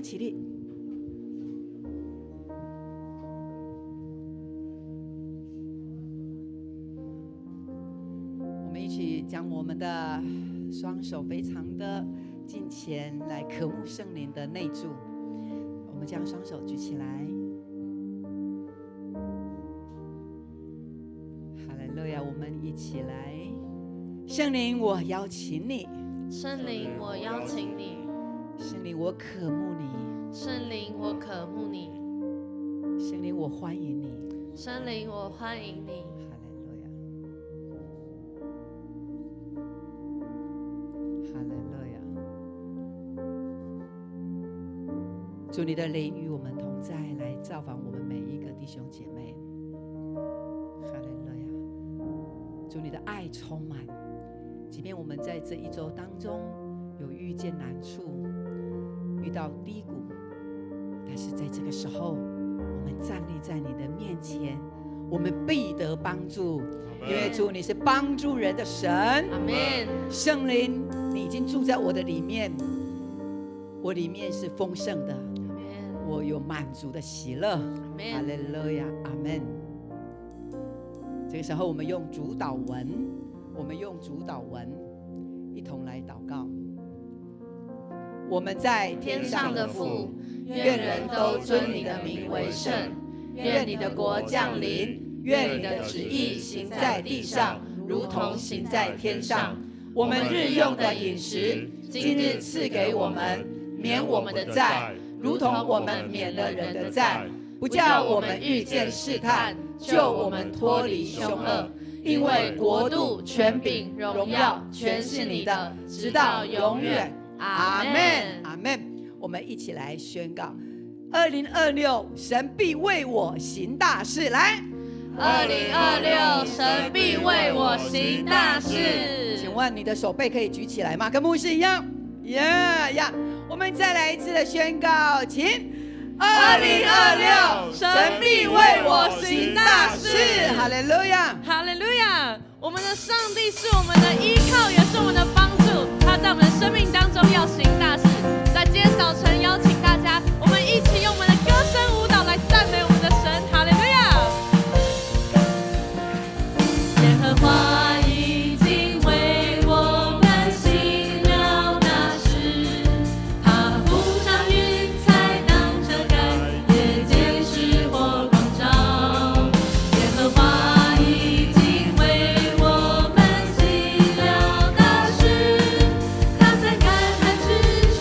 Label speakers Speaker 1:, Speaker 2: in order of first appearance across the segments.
Speaker 1: 起立。我们一起将我们的双手非常的敬虔，来渴慕圣灵的内住。我们将双手举起来，哈利路亚！我们一起来，圣灵，我邀请你。
Speaker 2: 圣灵，我邀请你。
Speaker 1: 圣灵，我渴慕你。
Speaker 2: 圣灵，我渴慕你。
Speaker 1: 圣灵，我欢迎你。
Speaker 2: 圣灵，我欢迎你。
Speaker 1: 哈利路亚，哈利路亚。主，你的灵与我们同在，来造访我们每一个弟兄姐妹。哈利路亚。主，你的爱充满，即便我们在这一周当中有遇见难处，遇到低谷，但是在这个时候，我们站立在你的面前，我们必得帮助，因为主你是帮助人的神。
Speaker 2: 阿们。
Speaker 1: 圣灵，你已经住在我的里面，我里面是丰盛的，我有满足的喜乐。哈利路亚，阿们。这个时候，我们用主祷文，一同来祷告。我们在
Speaker 2: 天上的父，愿人都尊你的名为圣，愿你的国降临，愿你的旨意行在地上，如同行在天上。我们日用的饮食，今日赐给我们，免我们的债，如同我们免了人的债，不叫我们遇见试探，救我们脱离凶恶。因为国度、权柄、荣耀，全是你的，直到永远。阿们，
Speaker 1: 阿们。我们一起来宣告：2026，神必为我行大事。来
Speaker 2: ，2026，神必为我行大事。
Speaker 1: 请问你的手背可以举起来吗？跟牧师一样。呀！我们再来一次的宣告，请：2026，神必为我行大事。哈利路亚，
Speaker 2: 哈利路亚！我们的上帝是我们的依靠，也是我们的帮助。他在我们的生命当中要行大事。在今天早晨，邀请大家，我们一起用我们的歌声舞蹈来赞美我们的神。哈利路亚！耶和华已经为我们行了大事，他铺上云彩当遮盖，夜间使火光照。耶和华已经为我们行了大事，他在干旱之处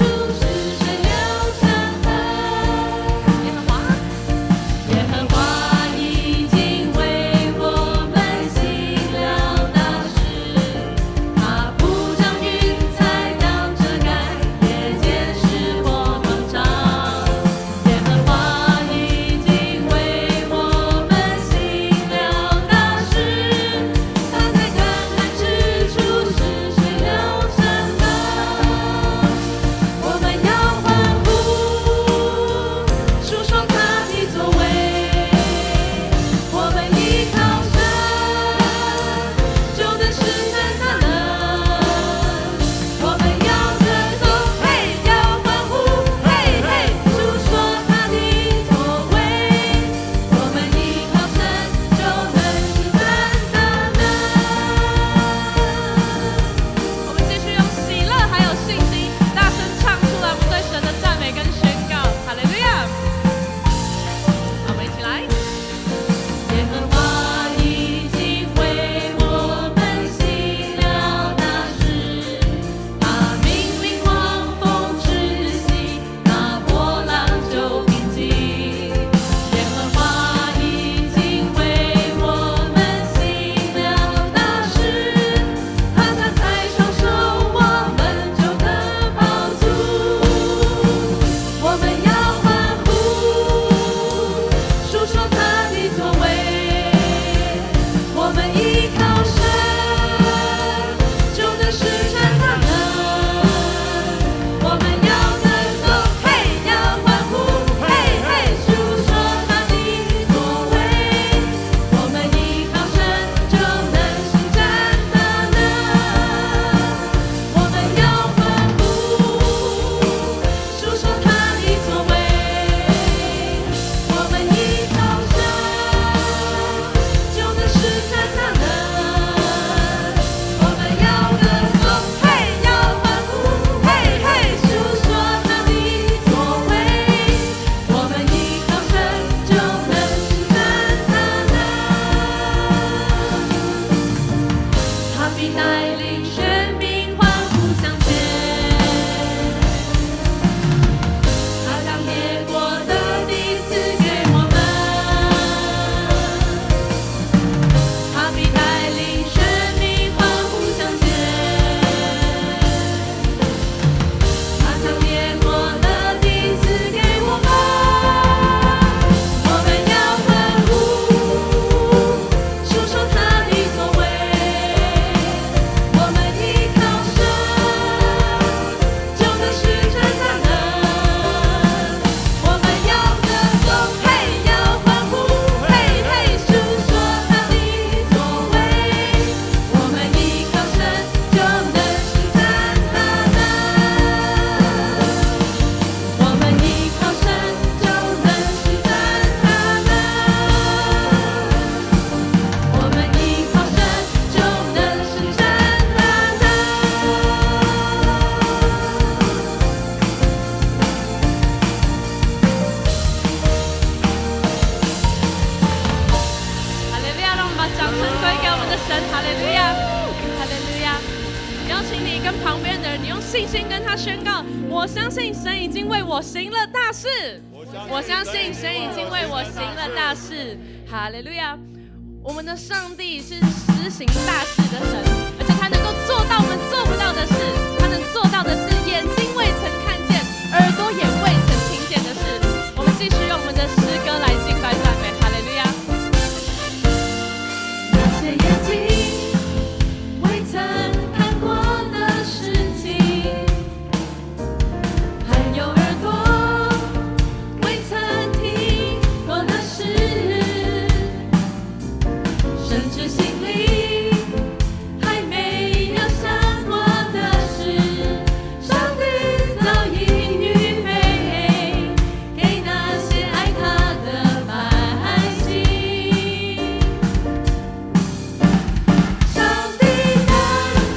Speaker 3: 神，哈利路亚，哈利路亚！邀请你跟旁边的人，你用信心跟他宣告：我相信神已经为我行了大事，我相信神已经为我行了大事，哈利路亚！我们的上帝是施行大事的神，而且他能够做到我们做不到的事，他能做到的是眼睛未曾看见，耳朵也未曾听见的事。我们继续用我们的诗歌来敬拜赞美，哈利路亚！
Speaker 2: 那些眼睛未曾看过的事情，还有耳朵未曾听过的事，甚至心里还没有想过的事，上帝早已预备给那些爱他的百姓。上帝能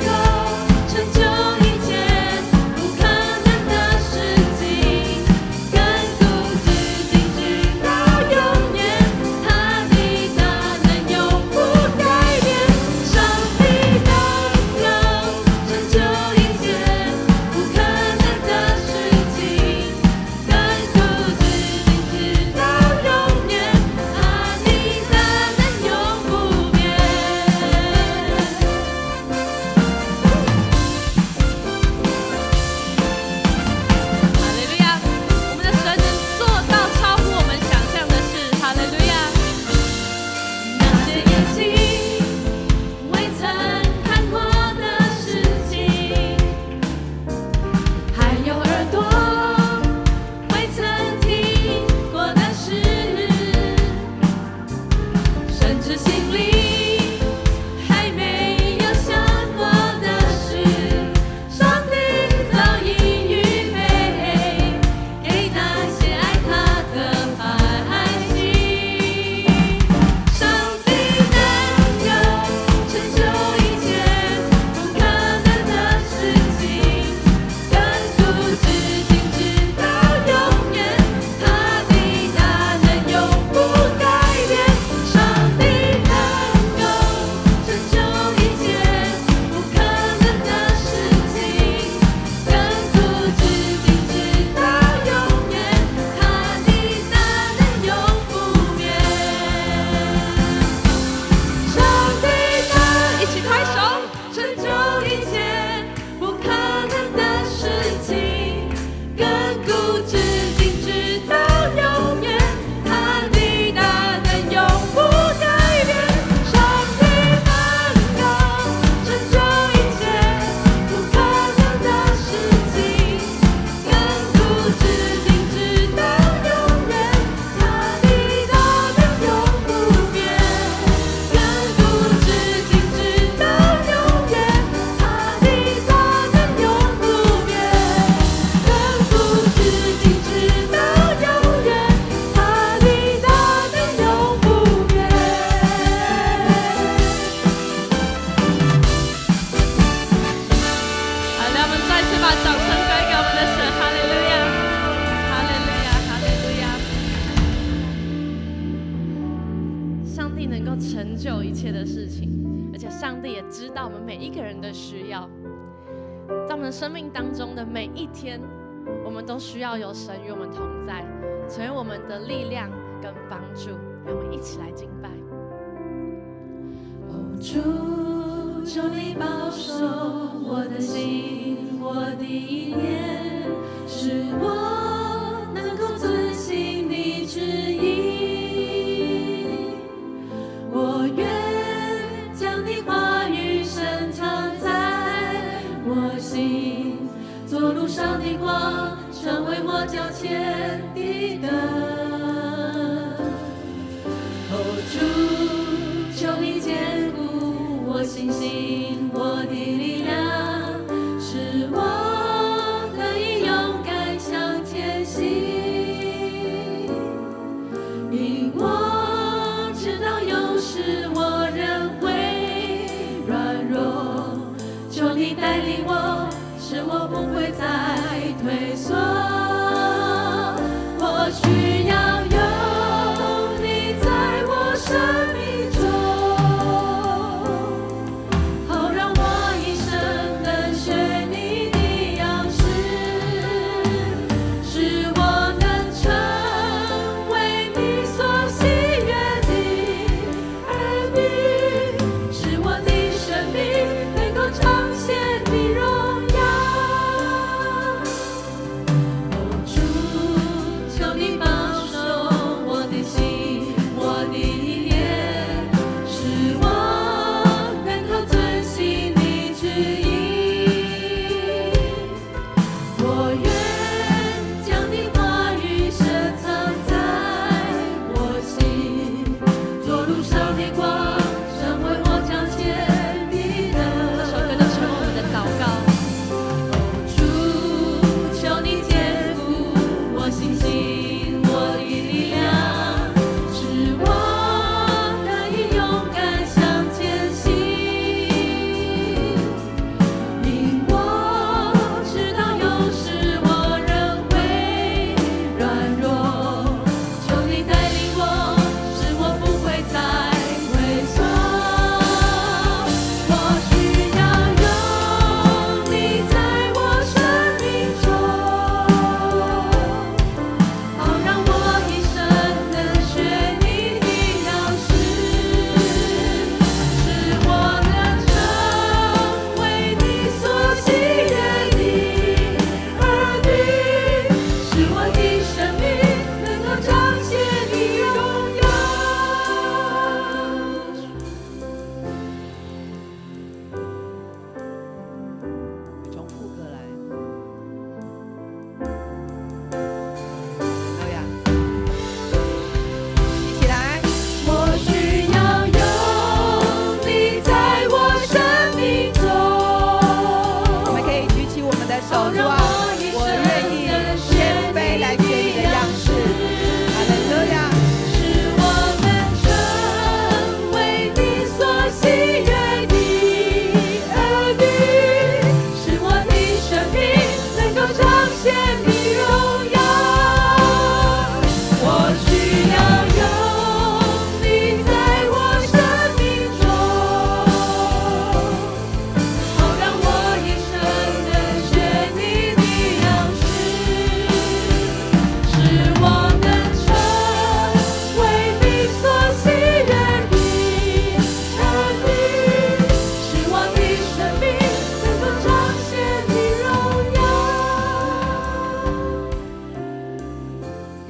Speaker 2: 够成就一切不可能的事情，亘古至今直到永远，他的大能永不改变。上帝能够成就一切不可能的事情，亘古至今直到永远，他的大能永不变。
Speaker 3: 哈利路亚！我们的神能做到超乎我们想象的事，哈利路亚！
Speaker 2: 那些眼睛未曾看过的事情，还有耳朵未曾听过的事，甚至心里还没有想过的事，上帝早已预备给那些爱他的百姓。上帝能够成就一切不可能的事情，亘古至今直到永远，他的大能永不改变。上帝能够成就一切不可能的事情，亘古至今直到永远，他的大能永不变。上帝能
Speaker 3: 一起拍手！
Speaker 2: 成就一切不可能的事情，亘古至今直到永远，他的大能永不改变。上帝能够成就一切不可能的事情，亘古至今直到永远，他的大能永不变。亘古至今直到永远，他的大能永不变。亘古至今直到永远，他的大能永不变。
Speaker 3: 好，让我们再次把掌声归给我们的神，哈利路亚，哈利路亚，哈利路亚！上帝能够成就一切的事情，而且上帝也知道我们每一个人的需要。在我们生命当中的每一天，我们都需要有神与我们同在，成为我们的力量跟帮助。让我们一起来敬拜。
Speaker 2: 哦，主，求你保守我的心，我的意念，使我能够遵行你旨意。我愿将你话语深藏在我心，做路上的光，成为我脚前的灯。哦，主，求你坚固我信心，我的力量，使我可以勇敢向前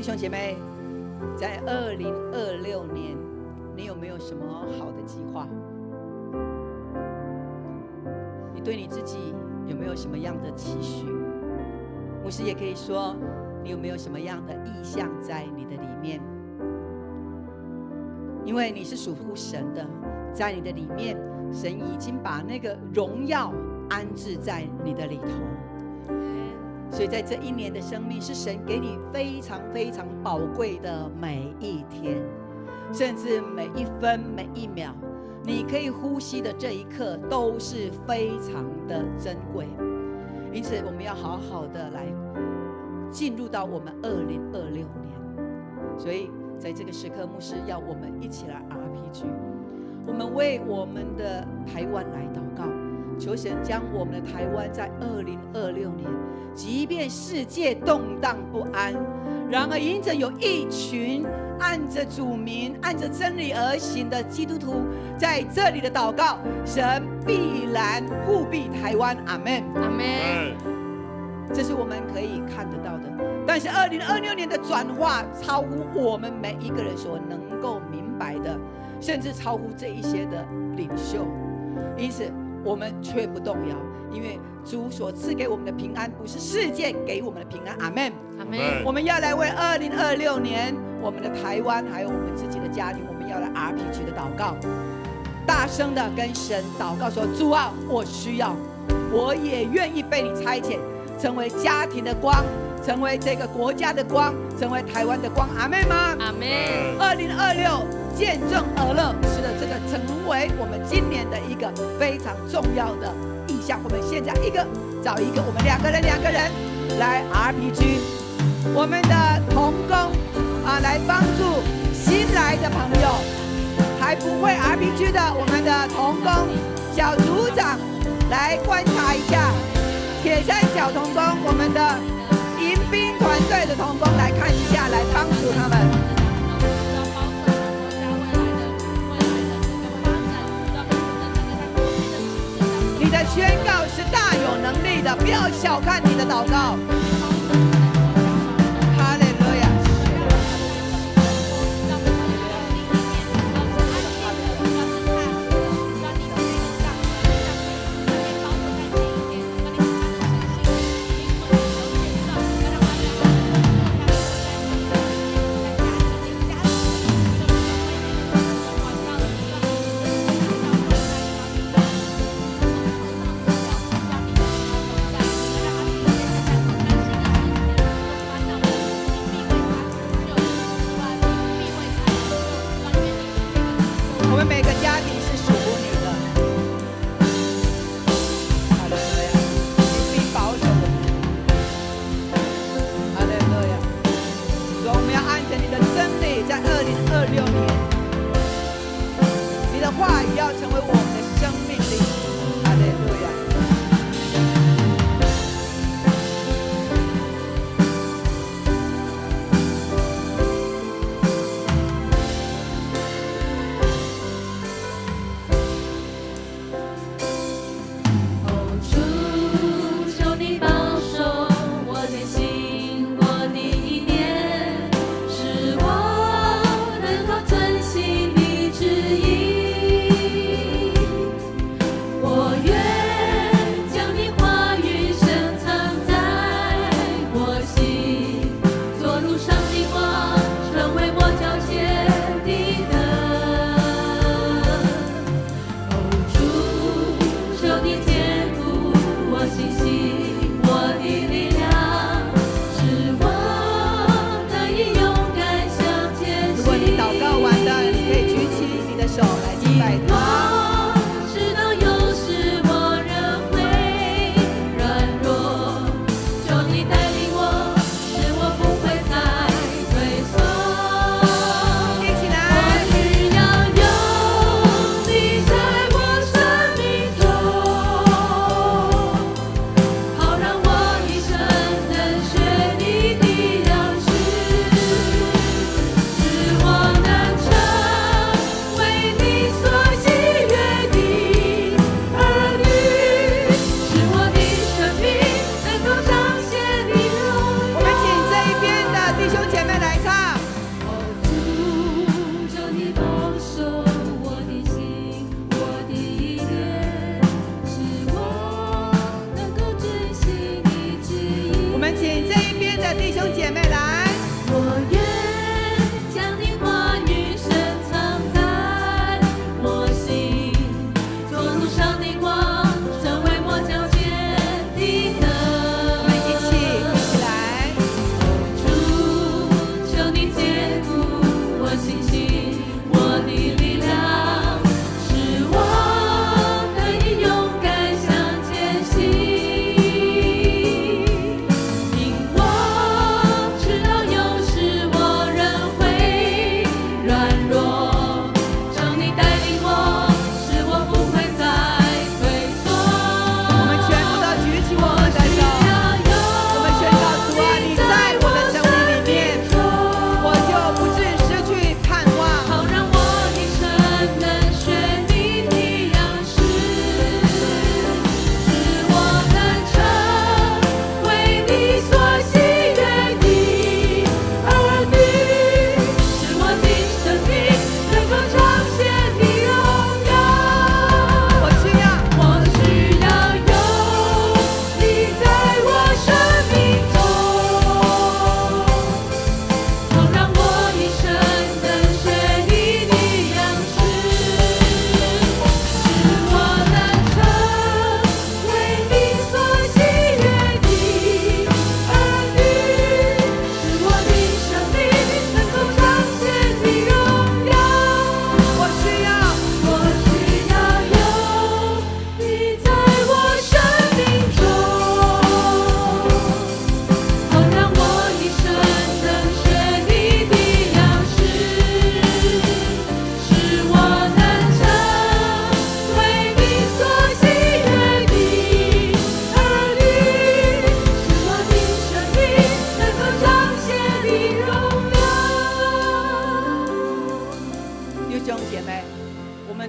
Speaker 1: 弟兄姐妹，在2026年，你有没有什么好的计划？你对你自己有没有什么样的期许？牧师也可以说，你有没有什么样的意向在你的里面？因为你是属乎神的，在你的里面，神已经把那个荣耀安置在你的里头。所以在这一年的生命，是神给你非常非常宝贵的每一天，甚至每一分每一秒，你可以呼吸的这一刻都是非常的珍贵。因此我们要好好的来进入到我们2026年。所以在这个时刻，牧师要我们一起来 RPG， 我们为我们的台湾来祷告，求神将我们的台湾在2026年，即便世界动荡不安，然而因着有一群按着主名按着真理而行的基督徒在这里的祷告，神必然护庇台湾。阿们，
Speaker 2: 阿们。
Speaker 1: 这是我们可以看得到的。但是2026年的转化超乎我们每一个人所能够明白的，甚至超乎这一些的领袖。因此我们却不动摇，因为主所赐给我们的平安不是世界给我们的平安。阿们，
Speaker 2: 阿们。
Speaker 1: 我们要来为2026年我们的台湾还有我们自己的家庭，我们要来 RPG 的祷告，大声的跟神祷告说，主啊，我需要，我也愿意被你差遣，成为家庭的光，成为这个国家的光，成为台湾的光。阿们吗？
Speaker 2: 阿们。
Speaker 1: 2026见证而乐，是的，这个成为我们今年的一个非常重要的意向。我们现在一个找一个，我们两个人来 RPG， 我们的同工来帮助新来的朋友，还不会 RPG 的我们的同工小组长来观察一下，铁三角同工，我们的迎宾团队的同工来看一下，来帮助他们。你的宣告是大有能力的，不要小看你的祷告。哈利路亚。我们每个家庭是属乎你的，哈利路亚，你必保守我们，哈利路亚。所以我们要按着你的真理，在2026年，你的话语要成为我们的生命力，哈利路亚。
Speaker 2: 我能够遵行你旨意。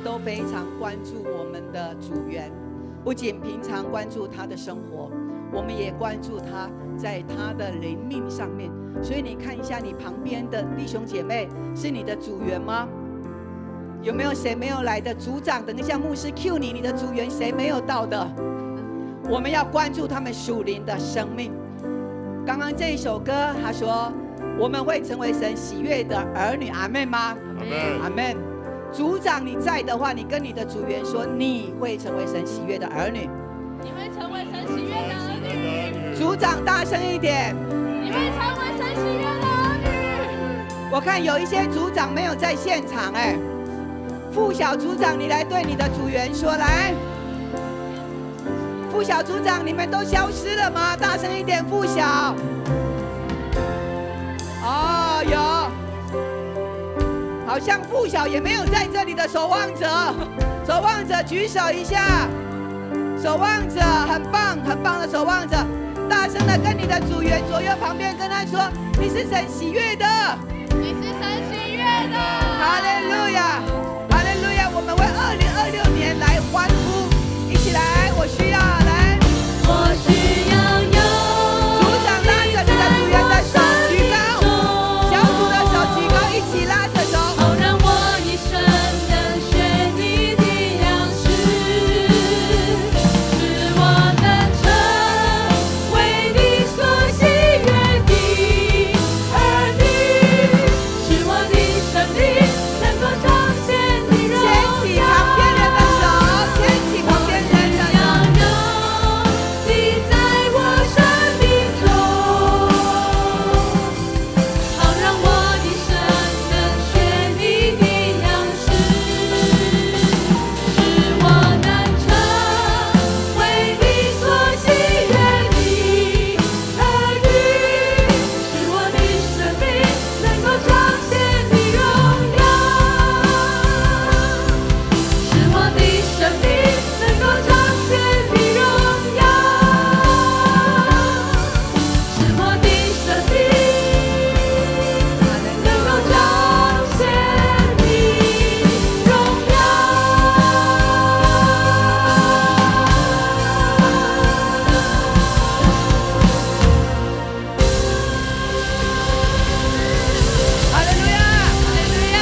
Speaker 1: 们都非常关注我们的组员，不仅平常关注他的生活，我们也关注他在他的灵命上面。所以你看一下你旁边的弟兄姐妹，是你的组员吗？有没有谁没有来的？组长，等一下牧师 Q 你，你的组员谁没有到的？我们要关注他们属灵的生命。刚刚这一首歌，他说我们会成为神喜悦的儿女，阿们吗？阿们。组长你在的话，你跟你的组员说，你会成为神喜悦的儿女。
Speaker 3: 你会成为神喜悦的儿女。
Speaker 1: 组长大声一点。
Speaker 3: 你会成为神喜悦的儿女。
Speaker 1: 我看有一些组长没有在现场，副小组长，你来对你的组员说，来。副小组长，你们都消失了吗？大声一点，副小。哦，有，好像副小也没有在这里的守望者，守望者举手一下，守望者很棒，很棒的守望者，大声的跟你的组员左右旁边跟他说，你是神喜悦的，
Speaker 3: 你是神喜悦的。
Speaker 1: 哈利路亚，哈利路亚！我们为2026年来欢呼，一起来！我需要来，
Speaker 3: 我需要有。
Speaker 1: 组长拉着你的组员的手举高，小组的手举高，一起拉着手。
Speaker 3: 好让我一生能学你的样式，使我能成为你所喜悦的儿女，使我的生命能够彰显你荣耀。
Speaker 1: 牵起旁边人的手，牵起旁边人的手。
Speaker 3: 你在我生命中，好让我一生能学你的样式，使我能成为你所喜悦的儿女，使我的生命能够彰显你荣耀，使我的生命能够彰显你荣耀，使我的生命能够彰显你荣耀。
Speaker 1: 哈利路亚！
Speaker 3: 哈利路亚！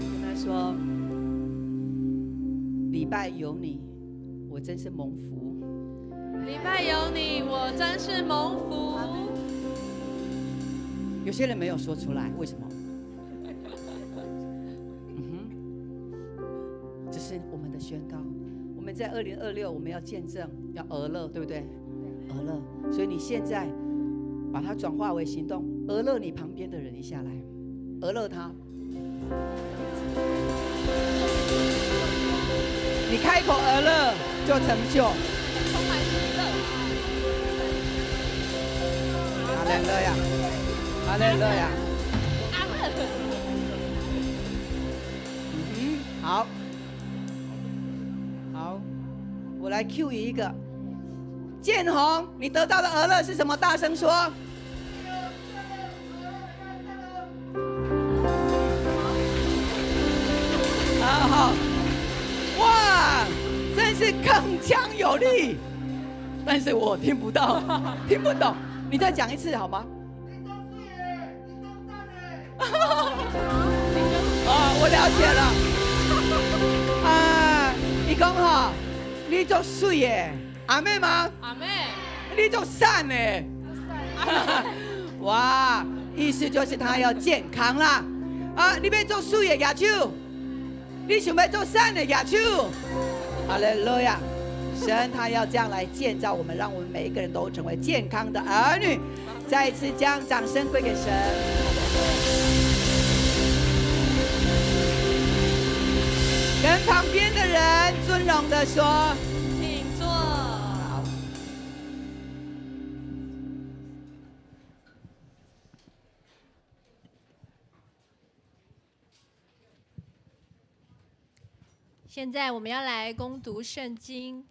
Speaker 1: 跟他说，礼拜有你，我真是蒙福。
Speaker 3: 礼拜有你，我真是蒙福。
Speaker 1: 有些人没有说出来，为什么？这是我们的宣告。我们在2026，我们要见证，要俄乐，对不对？俄乐。所以你现在把它转化为行动，俄乐你旁边的人一下来，俄乐他。你开口俄乐就成就。
Speaker 3: 充满喜乐。
Speaker 1: 哈利路亚，哈利路亚。
Speaker 3: 阿门。
Speaker 1: 好，好，我来 Q 一个。建宏，你得到的俄乐是什么？大声说。好，哇，真是铿锵有力，但是我听不到，听不懂，你再讲一次好吗？我了解了。你讲哈，你做水耶，阿妹吗？
Speaker 3: 阿妹。
Speaker 1: 你做善耶。哇，意思就是他要健康啦。你要做水的野手，你想要做善的野手。哈利路亚！神他要这样来建造我们，让我们每一个人都成为健康的儿女。再一次将掌声归给神。跟旁边的人尊荣的说，
Speaker 3: 请坐。
Speaker 1: 好。
Speaker 4: 现在我们要来攻读圣经，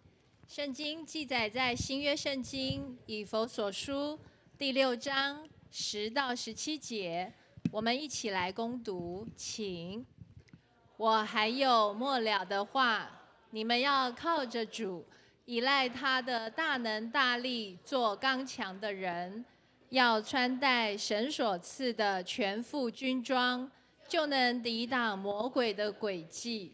Speaker 4: 圣经记载在新约圣经以弗所书第6章10到17节，我们一起来攻读，请。我还有末了的话，你们要靠着主，依赖他的大能大力，做刚强的人，要穿戴神所赐的全副军装，就能抵挡魔鬼的诡计。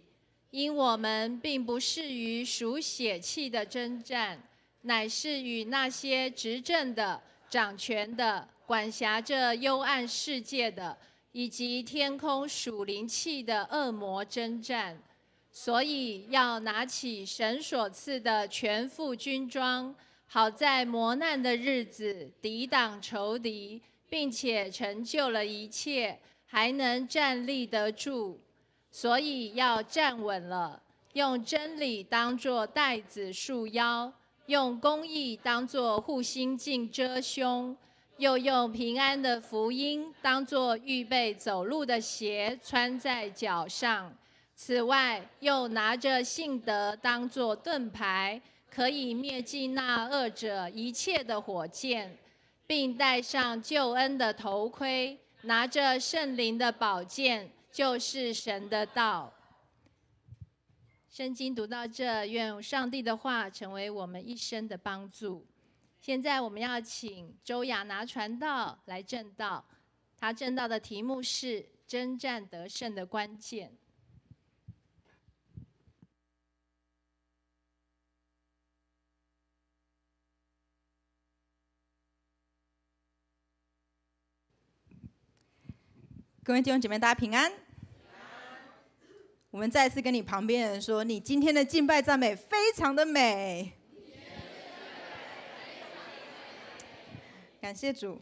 Speaker 4: 因我们并不是与属血气的征战，乃是与那些执政的、掌权的、管辖着幽暗世界的，以及天空属灵气的恶魔征战。所以要拿起神所赐的全副军装，好在磨难的日子抵挡仇敌，并且成就了一切，还能站立得住。所以要站稳了，用真理当作带子束腰，用公义当作护心镜遮胸，又用平安的福音当作预备走路的鞋穿在脚上。此外，又拿着信德当作盾牌，可以灭尽那恶者一切的火箭，并戴上救恩的头盔，拿着圣灵的宝剑，就是神的道。圣经读到这，愿上帝的话成为我们一生的帮助。现在我们要请周雅拿传道来证道，他证道的题目是征战得胜的关键。
Speaker 5: 各位弟兄姐妹，大家平安。我们再次跟你旁边人说，你今天的敬拜赞美非常的美。感谢主。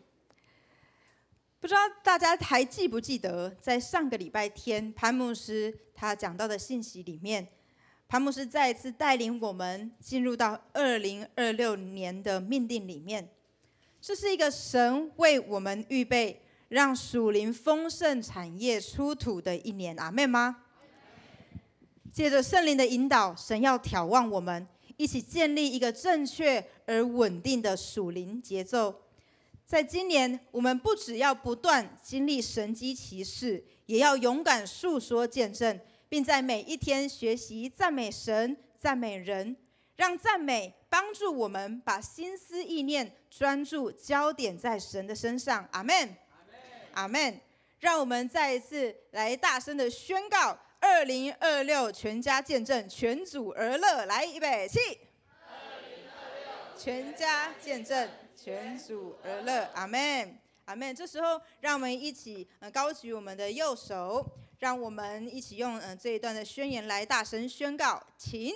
Speaker 5: 不知道大家还记不记得，在上个礼拜天，潘牧师他讲到的信息里面，潘牧师再一次带领我们进入到2026年的命定里面。这是一个神为我们预备让属灵丰盛产业出土的一年，阿们吗？借着圣灵的引导，神要挑望我们，一起建立一个正确而稳定的属灵节奏。在今年，我们不只要不断经历神迹奇事，也要勇敢述说见证，并在每一天学习赞美神、赞美人，让赞美帮助我们把心思意念专注焦点在神的身上，阿们。阿们！让我们再一次来大声的宣告：2026全家见证，全组而乐。来，预备起！全家见证，全组而乐。阿们！阿们！这时候，让我们一起高举我们的右手，让我们一起用这一段的宣言来大声宣告，请。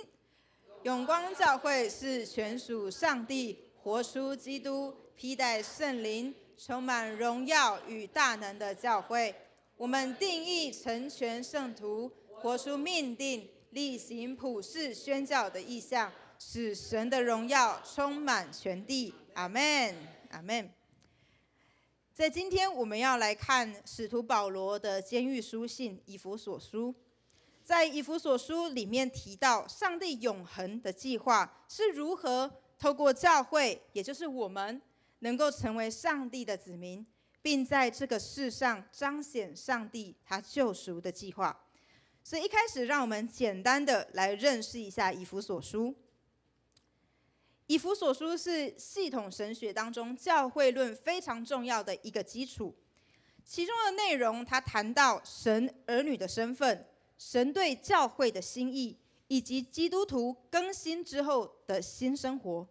Speaker 5: 永光教会是全属上帝，活出基督，披戴圣灵，充满荣耀与大能的教会。我们定义成全圣徒，活出命定，力行普世宣教的意向，使神的荣耀充满全地。阿们，阿们。在今天我们要来看使徒保罗的监狱书信以弗所书。在以弗所书里面提到，上帝永恒的计划是如何透过教会，也就是我们，能够成为上帝的子民，并在这个世上彰显上帝他救赎的计划。所以一开始，让我们简单的来认识一下以弗所书。以弗所书是系统神学当中教会论非常重要的一个基础，其中的内容它谈到神儿女的身份、神对教会的心意，以及基督徒更新之后的新生活。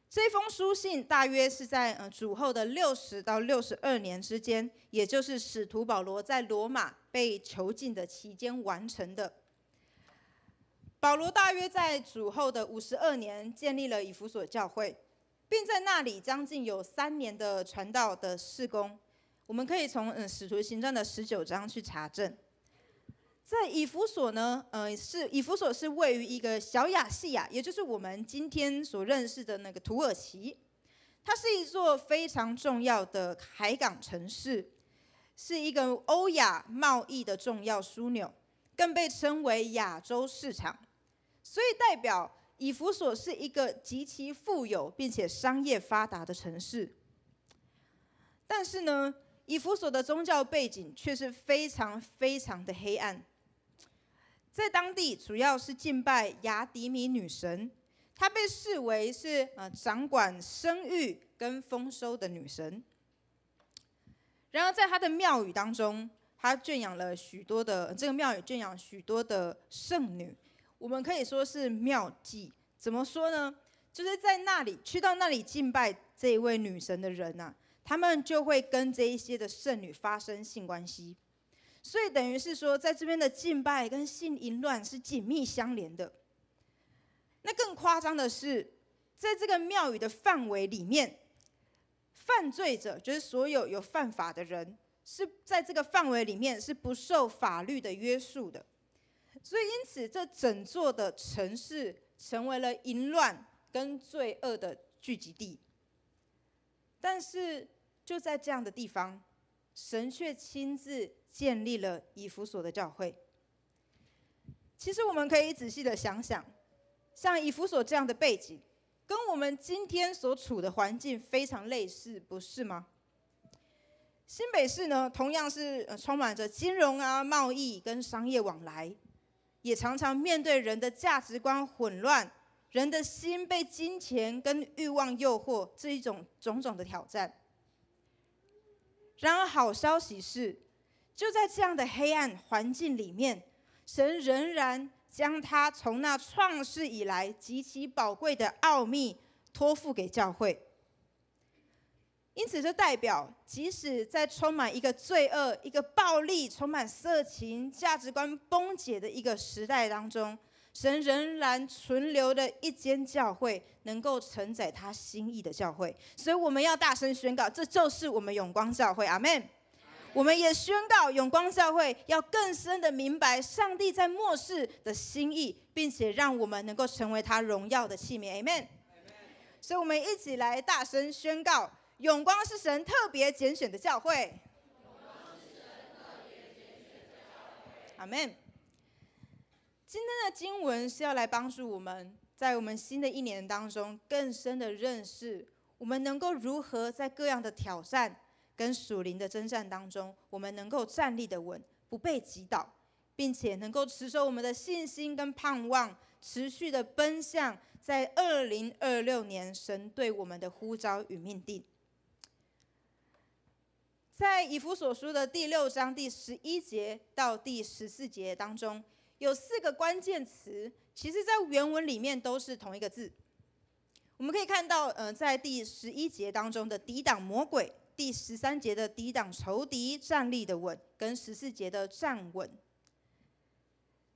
Speaker 5: 这封书信大约是在主后的60到62年之间，也就是使徒保罗在罗马被囚禁的期间完成的。保罗大约在主后的52年建立了以弗所教会，并在那里将近有3年的传道的事工。我们可以从使徒行传的19章去查证。在以弗所呢，以弗所是位于一个小亚细亚，也就是我们今天所认识的那个土耳其。它是一座非常重要的海港城市，是一个欧亚贸易的重要枢纽，更被称为亚洲市场。所以代表以弗所是一个极其富有并且商业发达的城市。但是呢，以弗所的宗教背景却是非常非常的黑暗。在当地主要是敬拜雅迪米女神，她被视为是掌管生育跟丰收的女神。然而在她的庙宇当中，她圈养了许多的这个庙宇圈养许多的圣女，我们可以说是庙妓。怎么说呢？就是在那里去到那里敬拜这一位女神的人啊，他们就会跟这一些的圣女发生性关系，所以等于是说，在这边的敬拜跟性淫乱是紧密相连的。那更夸张的是，在这个庙宇的范围里面，犯罪者就是所有有犯法的人，是在这个范围里面是不受法律的约束的。所以因此，这整座的城市成为了淫乱跟罪恶的聚集地。但是就在这样的地方，神却亲自建立了以弗所的教会。其实我们可以仔细的想想，像以弗所这样的背景，跟我们今天所处的环境非常类似，不是吗？新北市呢，同样是充满着金融啊、贸易跟商业往来，也常常面对人的价值观混乱，人的心被金钱跟欲望诱惑这一种种种的挑战。然而好消息是，就在这样的黑暗环境里面，神仍然将他从那创世以来极其宝贵的奥秘托付给教会。因此这代表，即使在充满一个罪恶、一个暴力、充满色情、价值观崩解的一个时代当中，神仍然存留了一间教会，能够承载他心意的教会。所以我们要大声宣告，这就是我们永光教会，阿们。我们也宣告，永光教会要更深的明白上帝在末世的心意，并且让我们能够成为他荣耀的器皿，阿们。所以我们一起来大声宣告，永光是神特别拣选的教会，阿们。今天的经文是要来帮助我们，在我们新的一年当中，更深的认识我们能够如何在各样的挑战跟属灵的征战当中，我们能够站立的稳，不被击倒，并且能够持守我们的信心跟盼望，持续的奔向在2026年神对我们的呼召与命定。在以弗所书的第6章第11节到第14节当中，有4个关键词，其实在原文里面都是同一个字。我们可以看到，在第11节当中的抵挡魔鬼，第13节的抵挡仇敌，站立的稳，跟14节的站稳。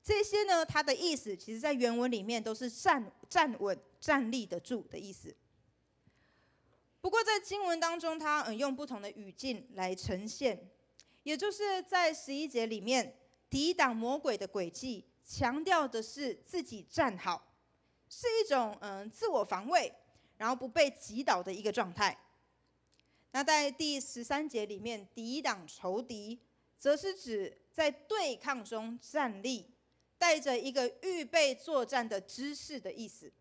Speaker 5: 这些呢，它的意思其实在原文里面都是站稳、站立得住的意思。不过在经文当中，它用不同的语境来呈现，也就是在11节里面，抵挡魔鬼的诡计，强调的是自己站好，是一种自我防卫，然后不被击倒的一个状态。那在第13节里面，抵挡仇敌，则是指在对抗中站立，带着一个预备作战的姿势的意思。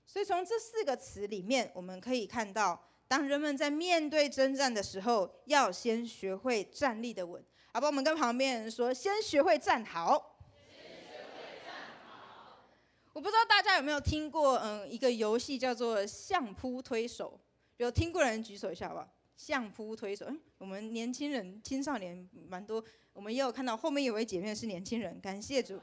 Speaker 5: 所以从这4个词里面，我们可以看到，当人们在面对征战的时候，要先学会站立的稳。好吧，我们跟旁边人说，先学会站好。我不知道大家有没有听过，一个游戏叫做相扑推手，有听过的人举手一下好不好？相扑推手，我们年轻人、青少年蛮多，我们也有看到后面有位姐妹是年轻人，感谢主。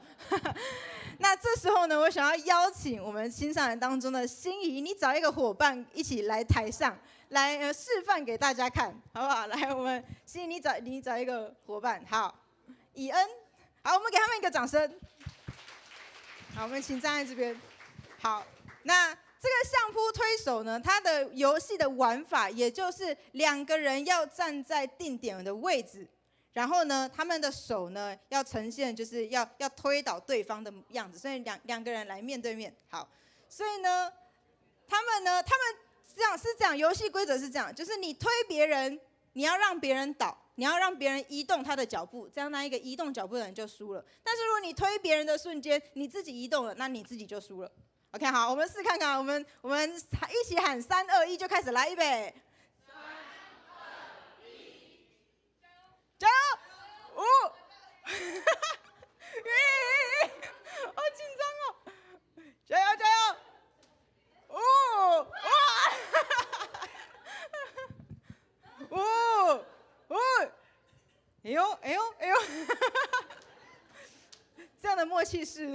Speaker 5: 那这时候呢，我想要邀请我们青少年当中的心仪，你找一个伙伴一起来台上，来示范给大家看，好不好？来，我们心仪，你找一个伙伴，好，以恩，好，我们给他们一个掌声。好，我们请站在这边。好，那这个相扑推手呢，它的游戏的玩法，也就是2个人要站在定点的位置，然后呢，他们的手呢要呈现就是要推倒对方的样子，所以两个人来面对面。好，所以呢，他们这样，游戏规则是这样，就是你推别人，你要让别人倒，你要让别人移动他的脚步，这样那一个移动脚步的人就输了。但是如果你推别人的瞬间，你自己移动了，那你自己就输了。OK， 好，我们试看看，我们一起喊3、2、1就开始来，预备。3、2、1，加油！5，好紧张哦！加油加油！5，哇！5，哎呦哎呦哎呦！这样的默契是，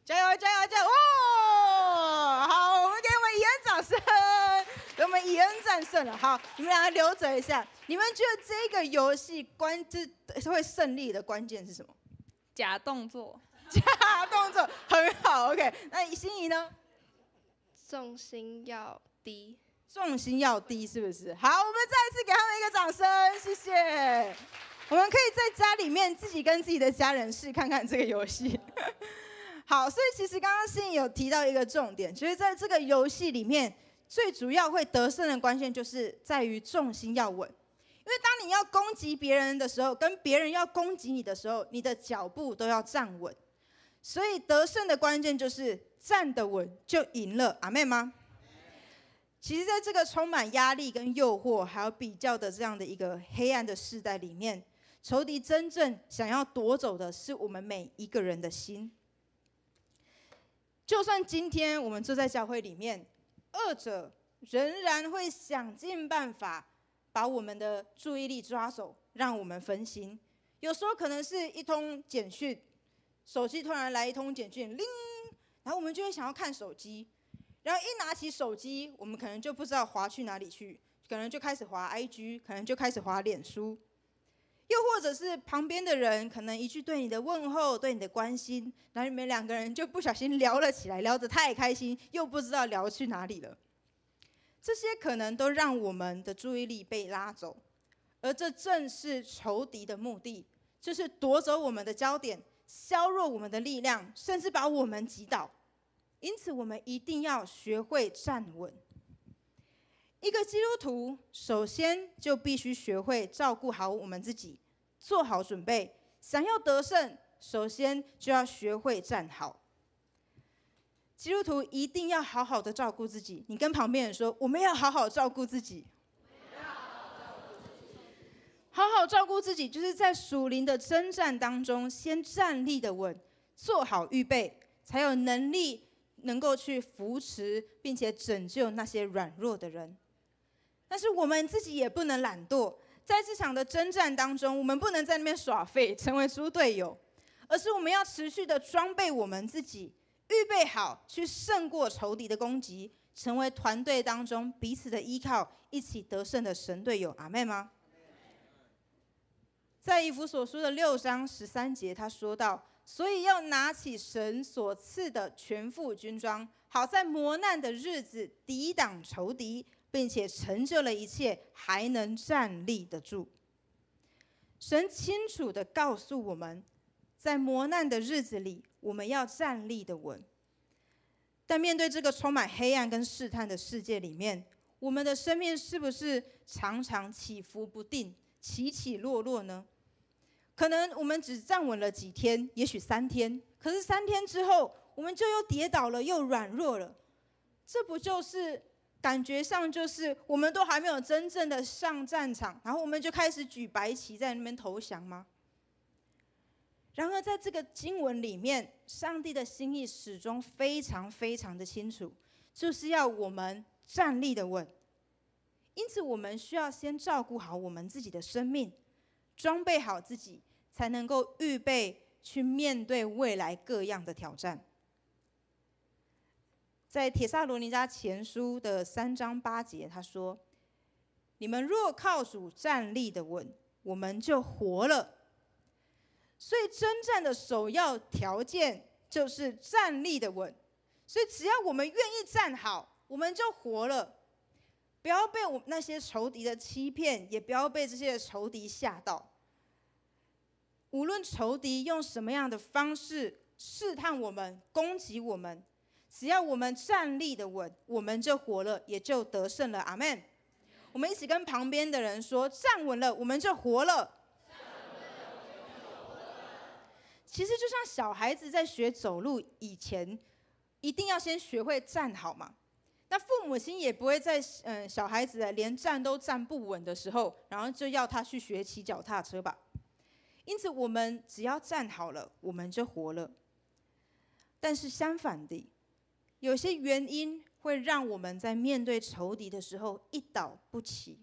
Speaker 5: 加油加油加油！哦，好，我们给我们以恩掌声，给我们以恩战胜了。好，你们两个留着一下。你们觉得这个游戏会胜利的关键是什么？
Speaker 3: 假动作，
Speaker 5: 假动作很好。OK， 那心怡呢？
Speaker 2: 重心要低。
Speaker 5: 重心要低，是不是？好，我们再一次给他们一个掌声，谢谢。我们可以在家里面自己跟自己的家人试看看这个游戏。好，所以其实刚刚心怡有提到一个重点，就是在这个游戏里面，最主要会得胜的关键就是在于重心要稳。因为当你要攻击别人的时候，跟别人要攻击你的时候，你的脚步都要站稳。所以得胜的关键就是站得稳就赢了，阿们吗？其实在这个充满压力跟诱惑还有比较的这样的一个黑暗的世代里面，仇敌真正想要夺走的是我们每一个人的心。就算今天我们坐在教会里面，恶者仍然会想尽办法把我们的注意力抓走，让我们分心。有时候可能是一通简讯，手机突然来一通简讯，铃，然后我们就会想要看手机。然后一拿起手机，我们可能就不知道滑去哪里去，可能就开始滑 IG， 可能就开始滑脸书，又或者是旁边的人可能一句对你的问候，对你的关心，然后你们两个人就不小心聊了起来，聊得太开心，又不知道聊去哪里了。这些可能都让我们的注意力被拉走，而这正是仇敌的目的，就是夺走我们的焦点，削弱我们的力量，甚至把我们击倒。因此，我们一定要学会站稳。一个基督徒，首先就必须学会照顾好我们自己，做好准备。想要得胜，首先就要学会站好。基督徒一定要好好的照顾自己。你跟旁边人说，我们要好好照顾自己。好好照顾自己，就是在属灵的征战当中，先站立的稳，做好预备，才有能力能够去扶持并且拯救那些软弱的人。但是我们自己也不能懒惰，在这场的征战当中，我们不能在那边耍废，成为猪队友，而是我们要持续的装备我们自己，预备好去胜过仇敌的攻击，成为团队当中彼此的依靠，一起得胜的神队友。阿们吗？在以弗所书的6章13节，他说到，所以要拿起神所赐的全副军装，好在磨难的日子抵挡仇敌，并且成就了一切，还能站立得住。神清楚地告诉我们，在磨难的日子里，我们要站立得稳。但面对这个充满黑暗跟试探的世界里面，我们的生命是不是常常起伏不定，起起落落呢？可能我们只站稳了几天，也许3天，可是3天之后，我们就又跌倒了，又软弱了。这不就是感觉上就是我们都还没有真正的上战场，然后我们就开始举白旗在那边投降吗？然而在这个经文里面，上帝的心意始终非常非常的清楚，就是要我们站立的稳。因此我们需要先照顾好我们自己的生命，装备好自己，才能够预备去面对未来各样的挑战。在帖撒罗尼迦前书的3章8节，他说：你们若靠主站立的稳，我们就活了。所以征战的首要条件就是站立的稳。所以只要我们愿意站好，我们就活了。不要被那些仇敌的欺骗，也不要被这些仇敌吓到。无论仇敌用什么样的方式试探我们、攻击我们，只要我们站立的稳，我们就活了，也就得胜了。阿们。我们一起跟旁边的人说：站稳了，我们就活了。其实就像小孩子在学走路以前，一定要先学会站好嘛。那父母亲也不会在小孩子连站都站不稳的时候，然后就要他去学骑脚踏车吧。因此，我们只要站好了，我们就活了。但是相反的，有些原因会让我们在面对仇敌的时候一倒不起。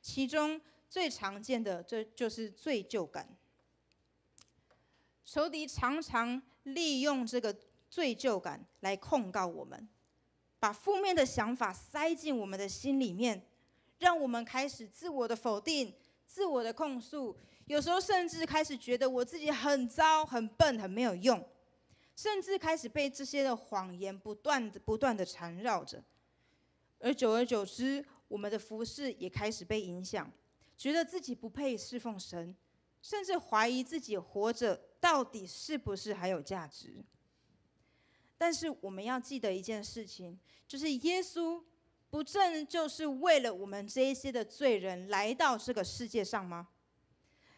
Speaker 5: 其中最常见的，这就是罪疚感。仇敌常常利用这个罪疚感来控告我们，把负面的想法塞进我们的心里面，让我们开始自我的否定、自我的控诉，有时候甚至开始觉得我自己很糟、很笨、很没有用，甚至开始被这些的谎言不断的缠绕着。而久而久之，我们的服事也开始被影响，觉得自己不配侍奉神，甚至怀疑自己活着到底是不是还有价值。但是我们要记得一件事情，就是耶稣不正就是为了我们这一些的罪人来到这个世界上吗？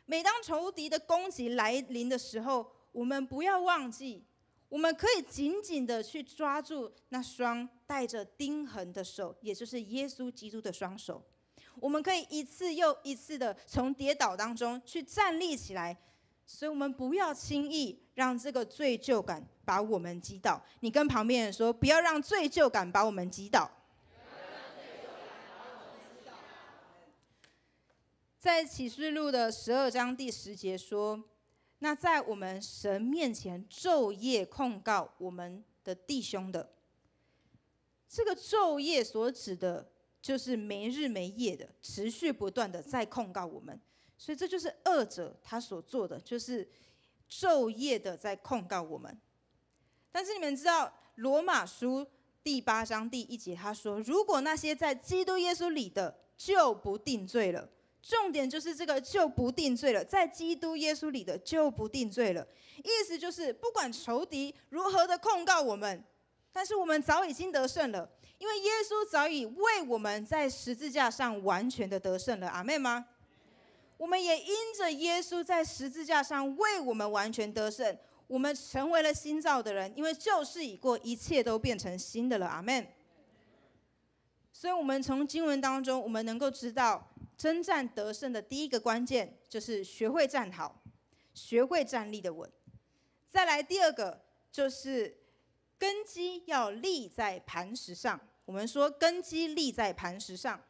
Speaker 5: 每当仇敌的攻击来临的时候，我们不要忘记，我们可以紧紧的去抓住那双带着钉痕的手，也就是耶稣基督的双手。我们可以一次又一次的从跌倒当中去站立起来，所以我们不要轻易让这个罪疚感把我们击倒。你跟旁边人说，不要让罪疚感把我们击倒。在启示录的12章第10节说，那在我们神面前昼夜控告我们的弟兄的，这个昼夜所指的就是没日没夜的持续不断的在控告我们，所以这就是恶者他所做的，就是昼夜的在控告我们。但是你们知道罗马书第8章第1节他说，如果那些在基督耶稣里的就不定罪了。重点就是这个就不定罪了，在基督耶稣里的就不定罪了。意思就是不管仇敌如何的控告我们，但是我们早已经得胜了，因为耶稣早已为我们在十字架上完全的得胜了。阿们吗？我们也因着耶稣在十字架上为我们完全得胜，我们成为了新造的人，因为旧事已过，一切都变成新的了。阿们。所以我们从经文当中，我们能够知道征战得胜的第一个关键就是学会站好，学会站立的稳。再来第二个就是根基要立在磐石上。我们说根基立在磐石上。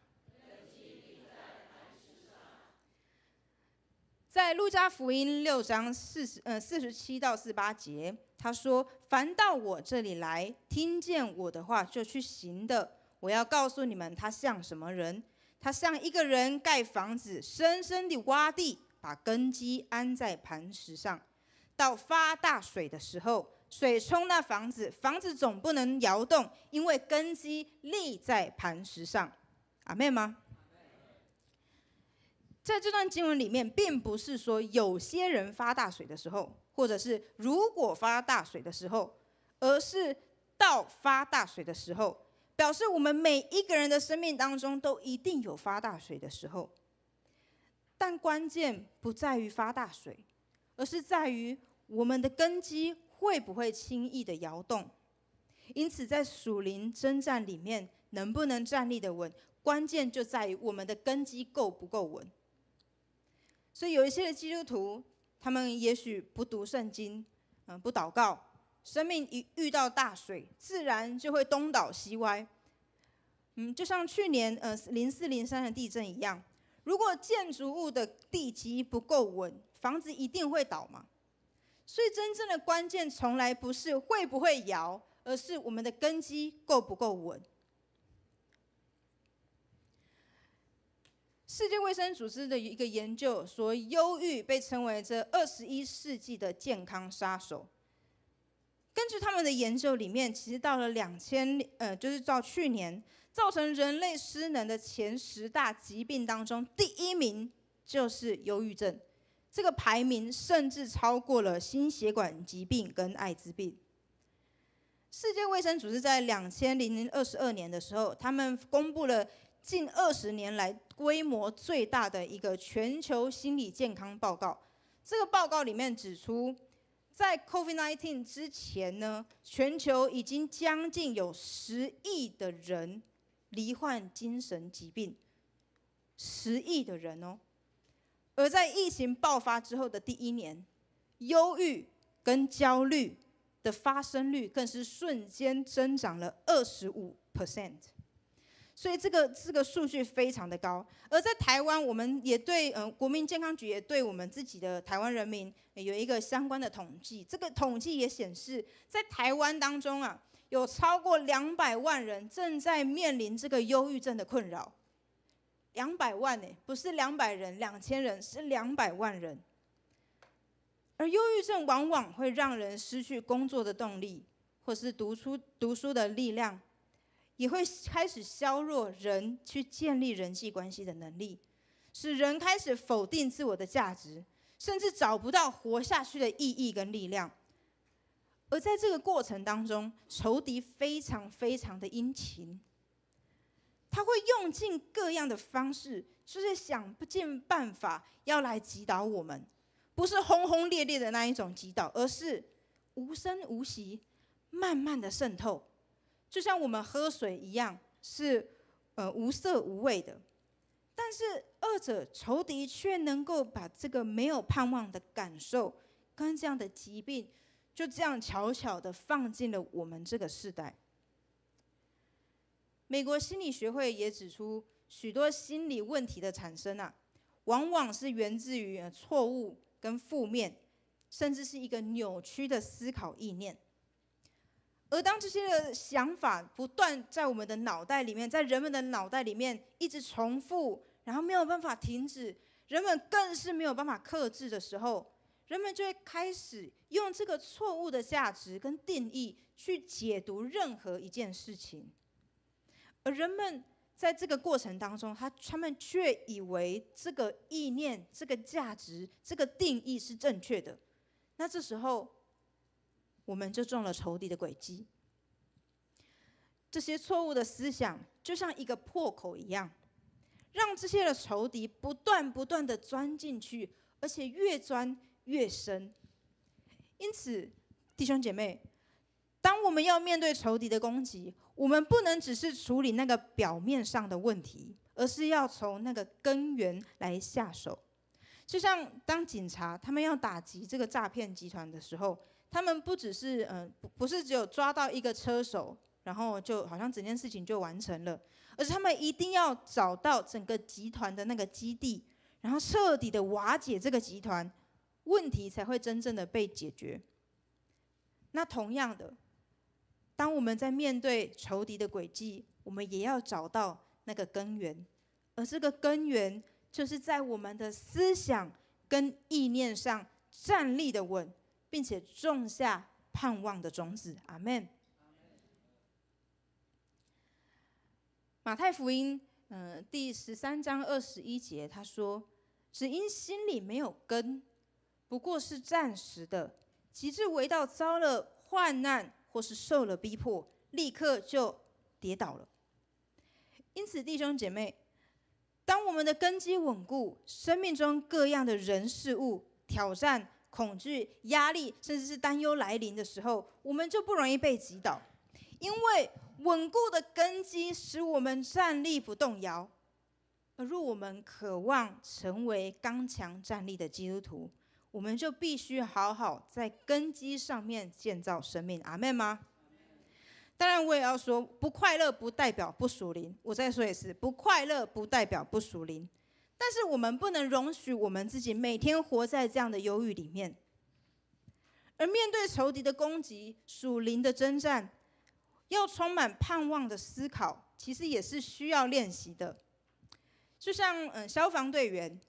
Speaker 5: 在路加福音6章47到48节，他说：凡到我这里来，听见我的话就去行的，我要告诉你们，他像什么人？他像一个人盖房子，深深地挖地，把根基安在磐石上。到发大水的时候，水冲那房子，房子总不能摇动，因为根基立在磐石上。阿们吗？在这段经文里面，并不是说有些人发大水的时候，或者是如果发大水的时候，而是到发大水的时候，表示我们每一个人的生命当中都一定有发大水的时候。但关键不在于发大水，而是在于我们的根基会不会轻易的摇动。因此在属灵征战里面，能不能站立的稳，关键就在于我们的根基够不够稳。所以有一些的基督徒，他们也许不读圣经，不祷告，生命一遇到大水，自然就会东倒西歪。就像去年04、03的地震一样，如果建筑物的地基不够稳，房子一定会倒嘛。所以真正的关键从来不是会不会摇，而是我们的根基够不够稳。世界卫生组织的一个研究说，忧郁被称为这21世纪的健康杀手。根据他们的研究里面，其实到了就是到去年，造成人类失能的前10大疾病当中，第1名就是忧郁症。这个排名甚至超过了心血管疾病跟艾滋病。世界卫生组织在2022年的时候，他们公布了近20年来规模最大的一个全球心理健康报告。这个报告里面指出，在 COVID-19 之前呢，全球已经将近有10亿的人罹患精神疾病，10亿的人哦。而在疫情爆发之后的第1年，忧郁跟焦虑的发生率更是瞬间增长了25%，所以这个数据非常的高。而在台湾，我们也对国民健康局也对我们自己的台湾人民有一个相关的统计，这个统计也显示，在台湾当中啊，有超过200万人正在面临这个忧郁症的困扰。200万呢，不是200人、2000人，是200万人。而忧郁症往往会让人失去工作的动力，或是读书的力量，也会开始削弱人去建立人际关系的能力，使人开始否定自我的价值，甚至找不到活下去的意义跟力量。而在这个过程当中，仇敌非常非常的殷勤，他会用尽各样的方式，就是想尽办法要来击倒我们。不是轰轰烈烈的那一种击倒，而是无声无息、慢慢的渗透，就像我们喝水一样，是无色无味的。但是二者仇敌却能够把这个没有盼望的感受跟这样的疾病，就这样悄悄的放进了我们这个世代。美国心理学会也指出，许多心理问题的产生啊，往往是源自于错误跟负面，甚至是一个扭曲的思考意念。而当这些的想法不断在我们的脑袋里面，在人们的脑袋里面一直重复，然后没有办法停止，人们更是没有办法克制的时候，人们就会开始用这个错误的价值跟定义去解读任何一件事情。而人们在这个过程当中，他们却以为这个意念、这个价值、这个定义是正确的。那这时候，我们就中了仇敌的诡计。这些错误的思想就像一个破口一样，让这些的仇敌不断的钻进去，而且越钻越深。因此，弟兄姐妹，当我们要面对仇敌的攻击，我们不能只是处理那个表面上的问题，而是要从那个根源来下手。就像当警察他们要打击这个诈骗集团的时候，他们不只是不是只有抓到一个车手，然后就好像整件事情就完成了，而是他们一定要找到整个集团的那个基地，然后彻底的瓦解这个集团，问题才会真正的被解决。那同样的，当我们在面对仇敌的诡计，我们也要找到那个根源，而这个根源就是在我们的思想跟意念上站立的稳，并且种下盼望的种子。阿们。马太福音第13章21节，他说：“只因心里没有根，不过是暂时的，及至为到遭了患难或是受了逼迫，立刻就跌倒了。”因此，弟兄姐妹，当我们的根基稳固，生命中各样的人事物、挑战、恐惧、压力，甚至是担忧来临的时候，我们就不容易被击倒，因为稳固的根基使我们站立不动摇。而若我们渴望成为刚强站立的基督徒，我们就必须好好在根基上面建造生命。阿们吗？当然，我也要说，不快乐不代表不属灵。我再说一次，不快乐不代表不属灵。但是我们不能容许我们自己每天活在这样的忧郁里面。而面对仇敌的攻击、属灵的征战，要充满盼望的思考，其实也是需要练习的。就像消防队员，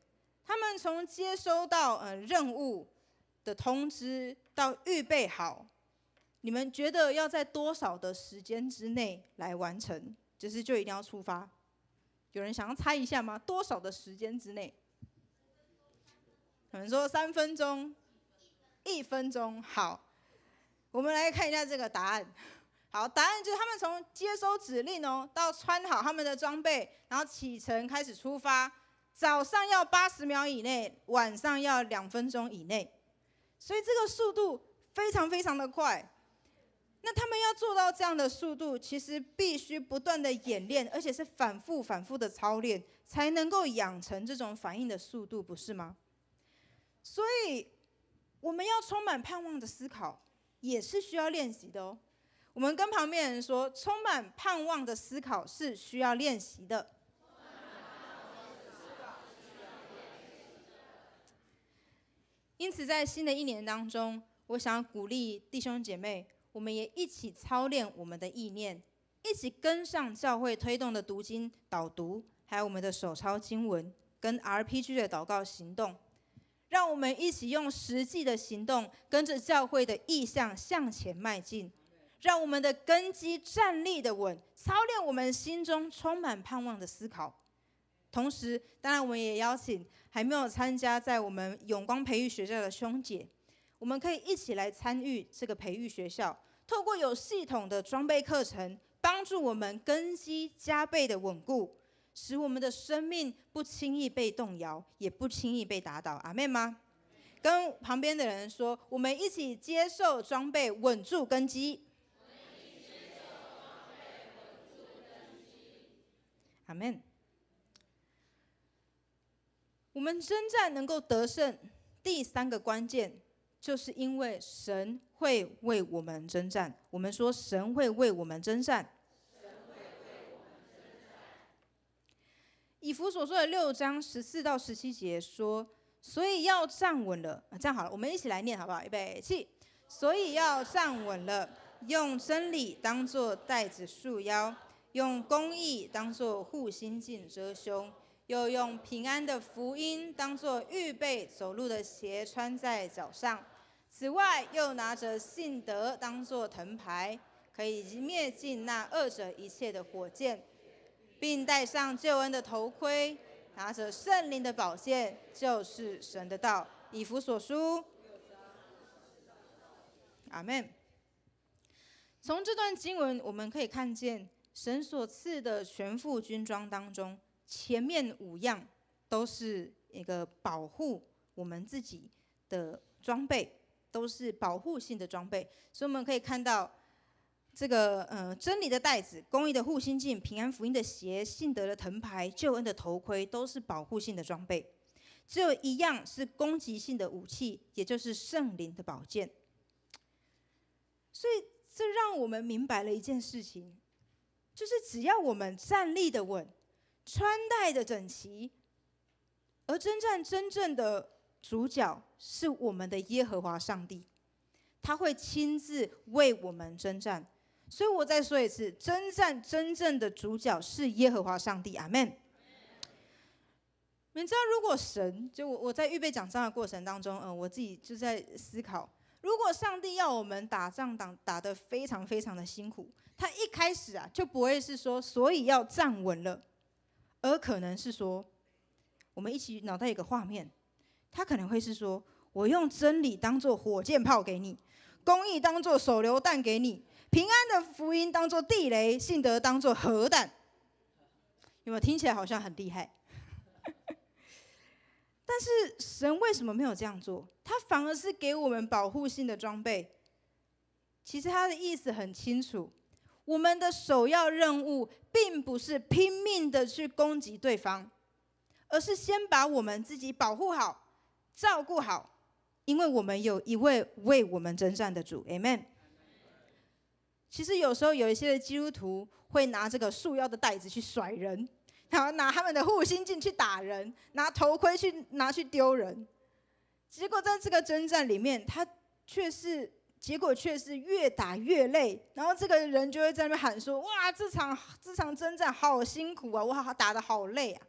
Speaker 5: 他们从接收到任务的通知到预备好，你们觉得要在多少的时间之内来完成？就一定要出发？有人想要猜一下吗？多少的时间之内？有人说3分钟、1分钟。好，我们来看一下这个答案。好，答案就是他们从接收指令到穿好他们的装备，然后启程开始出发，早上要80秒以内，晚上要2分钟以内。所以这个速度非常非常的快。那他们要做到这样的速度，其实必须不断的演练，而且是反复的操练，才能够养成这种反应的速度，不是吗？所以我们要充满盼望的思考，也是需要练习的哦。我们跟旁边人说，充满盼望的思考是需要练习的。因此，在新的一年当中，我想要鼓励弟兄姐妹，我们也一起操练我们的意念，一起跟上教会推动的读经导读，还有我们的手抄经文跟 RPG 的祷告行动，让我们一起用实际的行动，跟着教会的意向向前迈进，让我们的根基站立的稳，操练我们心中充满盼望的思考。同时，当然我们也邀请还没有参加在我们永光培育学校的兄姐，我们可以一起来参与这个培育学校，透过有系统的装备课程，帮助我们根基加倍的稳固，使我们的生命不轻易被动摇，也不轻易被打倒。阿们吗？跟旁边的人说，我们一起接受装备，稳住根基。阿们。我们征战能够得胜，第三个关键，就是因为神会为我们征战。我们说神会为我们征战。以弗所书的6章14到17节说，所以要站稳了。这样好了，我们一起来念好不好？预备起。所以要站稳了，用真理当作带子束腰，用公义当作护心镜遮胸，又用平安的福音当作预备走路的鞋穿在脚上。此外，又拿着信德当作藤牌，可以灭尽那恶者一切的火箭，并戴上救恩的头盔，拿着圣灵的宝剑，就是神的道。以弗所书。阿们。从这段经文，我们可以看见神所赐的全副军装当中，前面5样都是一个保护我们自己的装备，都是保护性的装备。所以我们可以看到这个真理的带子、公义的护心镜、平安福音的鞋、信德的藤牌、救恩的头盔，都是保护性的装备。只有1样是攻击性的武器，也就是圣灵的宝剑。所以这让我们明白了一件事情，就是只要我们站立的稳，穿戴的整齐，而征战真正的主角是我们的耶和华上帝，他会亲自为我们征战。所以我再说一次，征战真正的主角是耶和华上帝。阿们。你知道，如果神就我在预备讲章的过程当中，我自己就在思考，如果上帝要我们打仗打得非常非常的辛苦，他一开始就不会是说所以要站稳了，而可能是说，我们一起脑袋有个画面，他可能会是说，我用真理当作火箭炮给你，公义当作手榴弹给你，平安的福音当作地雷，信德当作核弹。有没有听起来好像很厉害？但是神为什么没有这样做？他反而是给我们保护性的装备。其实他的意思很清楚，我们的首要任务并不是拼命的去攻击对方，而是先把我们自己保护好、照顾好，因为我们有一位为我们征战的主。 Amen。 其实有时候有一些的基督徒会拿这个束腰的带子去甩人，然后拿他们的护心镜去打人，拿头盔拿去丢人，结果在这个征战里面，结果却是越打越累，然后这个人就会在那边喊说：“哇，这场征战好辛苦啊，哇，打得好累啊！”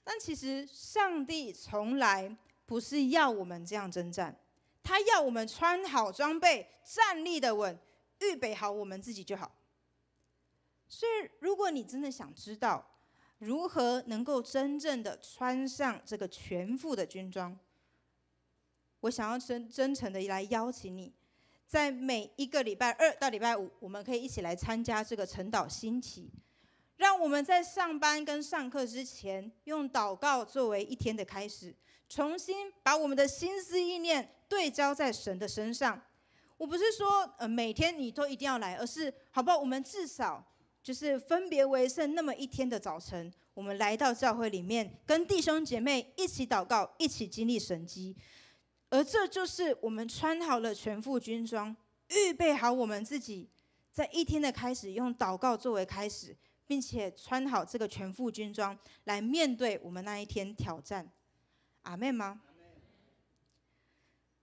Speaker 5: 但其实上帝从来不是要我们这样征战，他要我们穿好装备，站立的稳，预备好我们自己就好。所以，如果你真的想知道如何能够真正的穿上这个全副的军装，我想要真诚的来邀请你，在每一个礼拜2到礼拜5，我们可以一起来参加这个晨祷兴起，让我们在上班跟上课之前，用祷告作为一天的开始，重新把我们的心思意念对焦在神的身上。我不是说每天你都一定要来，而是好不好？我们至少就是分别为圣那么一天的早晨，我们来到教会里面，跟弟兄姐妹一起祷告，一起经历神迹。而这就是我们穿好了全副军装，预备好我们自己，在一天的开始用祷告作为开始，并且穿好这个全副军装来面对我们那一天挑战。阿们吗？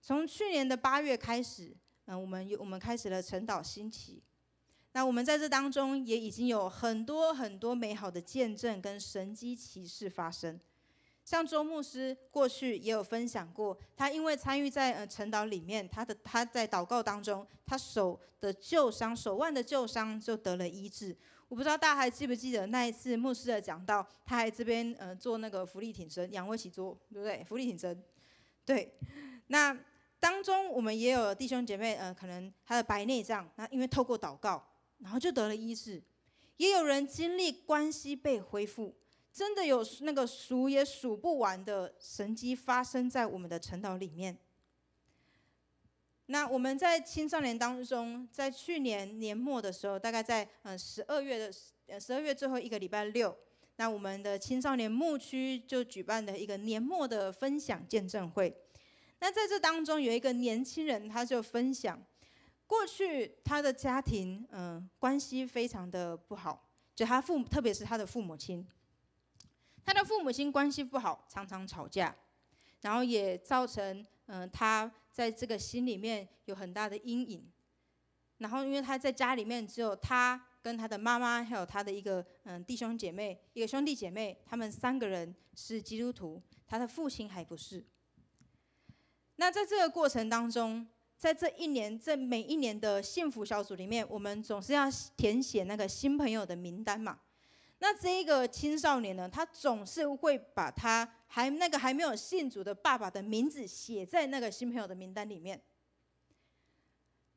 Speaker 5: 从去年的8月开始，我们开始了晨祷新期。那我们在这当中也已经有很多很多美好的见证跟神迹奇事发生。像周牧师过去也有分享过，他因为参与在晨祷里面，他在祷告当中，他手腕的旧伤就得了医治。我不知道大家还记不记得那一次牧师的讲道，他还这边做那个浮力挺身，仰卧起坐，对不对？浮力挺身，对。那当中我们也有弟兄姐妹，可能他的白内障，那因为透过祷告，然后就得了医治。也有人经历关系被恢复。真的有那个数也数不完的神迹发生在我们的晨祷里面。那我们在青少年当中，在去年年末的时候，大概在12月最后一个礼拜六，那我们的青少年牧区就举办了一个年末的分享见证会。那在这当中有一个年轻人，他就分享过去他的家庭关系非常的不好，就特别是他的父母亲。他的父母亲关系不好，常常吵架，然后也造成他在这个心里面有很大的阴影。然后因为他在家里面只有他跟他的妈妈，还有他的一个兄弟姐妹，他们3个人是基督徒，他的父亲还不是。那在这个过程当中，在这每一年的幸福小组里面，我们总是要填写那个新朋友的名单嘛。那这一个青少年呢，他总是会把他还没有信主的爸爸的名字写在那个新朋友的名单里面。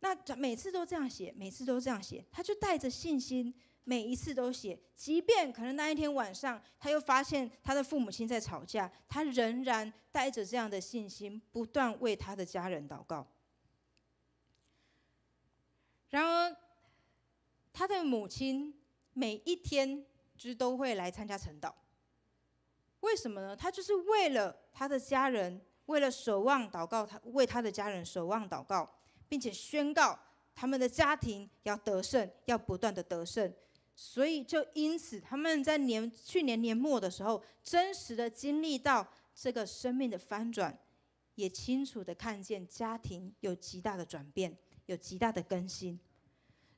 Speaker 5: 那每次都这样写，他就带着信心，每一次都写。即便可能那一天晚上，他又发现他的父母亲在吵架，他仍然带着这样的信心，不断为他的家人祷告。然而，他的母亲每一天都会来参加晨祷。为什么呢？他就是为了他的家人，为了守望祷告，为他的家人守望祷告，并且宣告他们的家庭要得胜，要不断的得胜。所以就因此，他们在去年年末的时候，真实的经历到这个生命的翻转，也清楚的看见家庭有极大的转变，有极大的更新。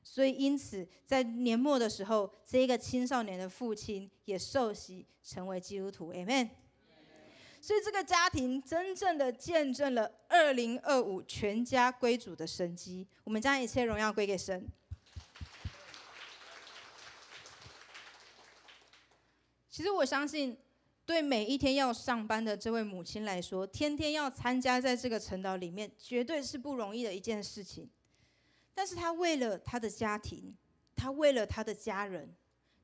Speaker 5: 所以因此在年末的时候，这个青少年的父亲也受洗成为基督徒 Amen。 所以这个家庭真正的见证了2025全家归主的神迹。我们将一切荣耀归给神。其实我相信，对每一天要上班的这位母亲来说，天天要参加在这个晨祷里面，绝对是不容易的一件事情。但是他为了他的家庭，他为了他的家人，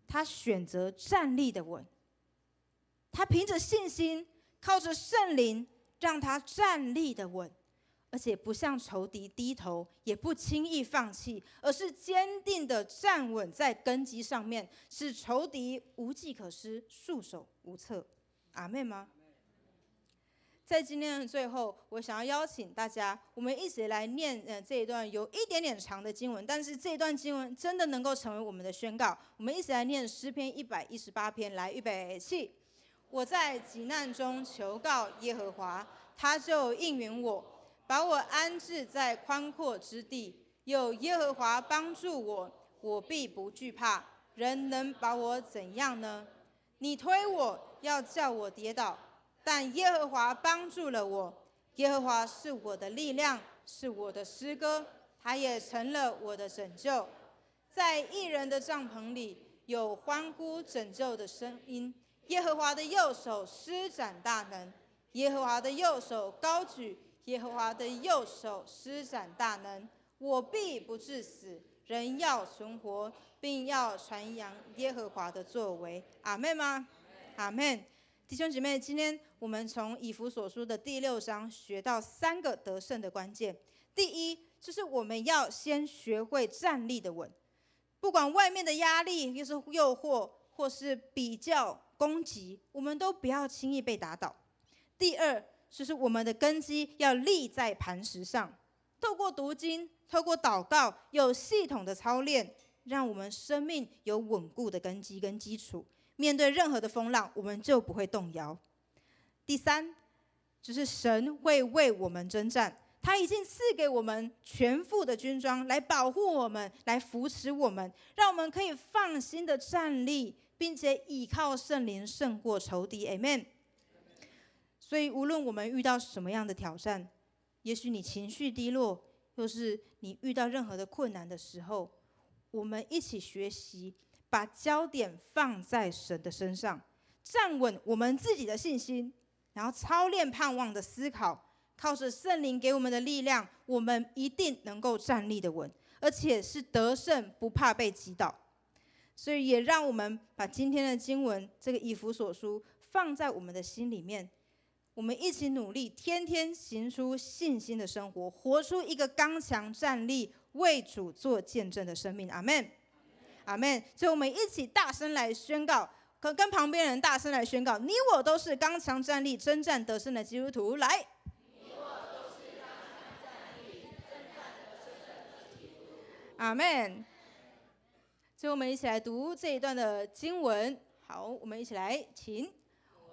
Speaker 5: 他选择站立的稳。他凭着信心，靠着圣灵，让他站立的稳，而且不向仇敌低头，也不轻易放弃，而是坚定的站稳在根基上面，使仇敌无计可施，束手无策。阿们吗？在今天的最后，我想要邀请大家，我们一起来念这一段有一点点长的经文，但是这一段经文真的能够成为我们的宣告。我们一起来念诗篇118篇，来，预备起。我在急难中求告耶和华，他就应允我，把我安置在宽阔之地。有耶和华帮助我，我必不惧怕。人能把我怎样呢？你推我，要叫我跌倒。但耶和华帮助了我，耶和华是我的力量，是我的诗歌，他也成了我的拯救。在义人的帐篷里有欢呼拯救的声音，耶和华的右手施展大能，耶和华的右手高举，耶和华的右手施展大能。我必不致死，人要存活，并要传扬耶和华的作为。阿们吗？阿们。弟兄姐妹，今天我们从以弗所书的第6章学到3个得胜的关键。第一，就是我们要先学会站立的稳，不管外面的压力，又是诱惑，或是比较攻击，我们都不要轻易被打倒。第二，就是我们的根基要立在磐石上，透过读经，透过祷告，有系统的操练，让我们生命有稳固的根基跟基础，面对任何的风浪，我们就不会动摇。第三，就是神会为我们征战，他已经赐给我们全副的军装来保护我们，来扶持我们，让我们可以放心的站立，并且倚靠圣灵胜过仇敌。 Amen。 所以无论我们遇到什么样的挑战，也许你情绪低落，又是你遇到任何的困难的时候，我们一起学习把焦点放在神的身上，站稳我们自己的信心，然后操练盼望的思考，靠着圣灵给我们的力量，我们一定能够站立的稳，而且是得胜，不怕被击倒。所以也让我们把今天的经文这个以弗所书放在我们的心里面，我们一起努力，天天行出信心的生活，活出一个刚强站立、为主做见证的生命。阿们，阿们。所以我们一起大声来宣告，跟旁边人大声来宣告：你我都是刚强站立、征战得胜的基督徒。来，阿们。所以我们一起来读这一段的经文。好，我们一起来，请。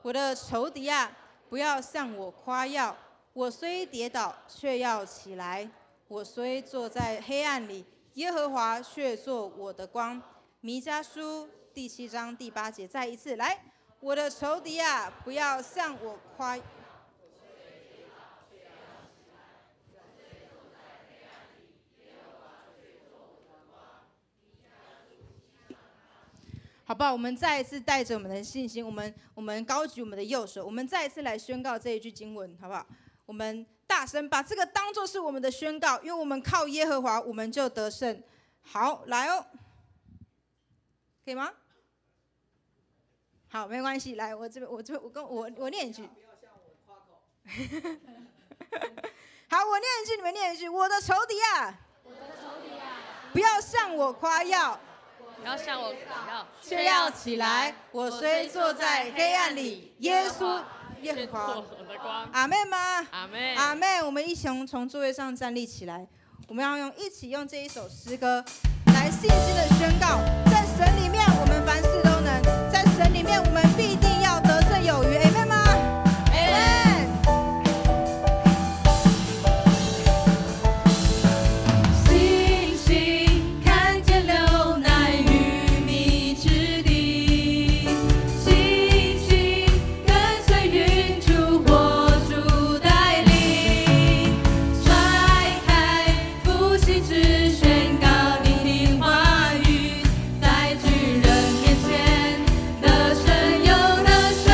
Speaker 5: 我的仇敌啊，不要向我夸耀，我虽跌倒，却要起来；我虽坐在黑暗里，耶和华却做我的光。弥迦书第7章第8节，再一次来，我的仇敌啊，不要向我夸耀。好不好？我们再一次带着我们的信心，我们高举我们的右手，我们再一次来宣告这一句经文，好不好？我们大声把这个当作是我们的宣告，因为我们靠耶和华，我们就得胜。好，来哦，可以吗？好，没关系，来，我念一句。好，我念一句，你们念一句。我的仇敌啊，不要向我夸耀。
Speaker 3: 不要向我夸耀，
Speaker 5: 却要起来。我虽坐在黑暗里，耶和华
Speaker 3: 做我的光。
Speaker 5: 阿们吗？
Speaker 3: 阿们，
Speaker 5: 阿们。我们一起从座位上站立起来，我们要一起用这一首诗歌来信心的宣告：在神里面，我们凡事都能；在神里面，我们必定要得胜有余。阿们吗？阿们。
Speaker 2: 星星看见流奶与蜜之地，星星跟随云柱火柱带领，甩开复兴之宣告你的话语，在巨人面前得胜又得胜。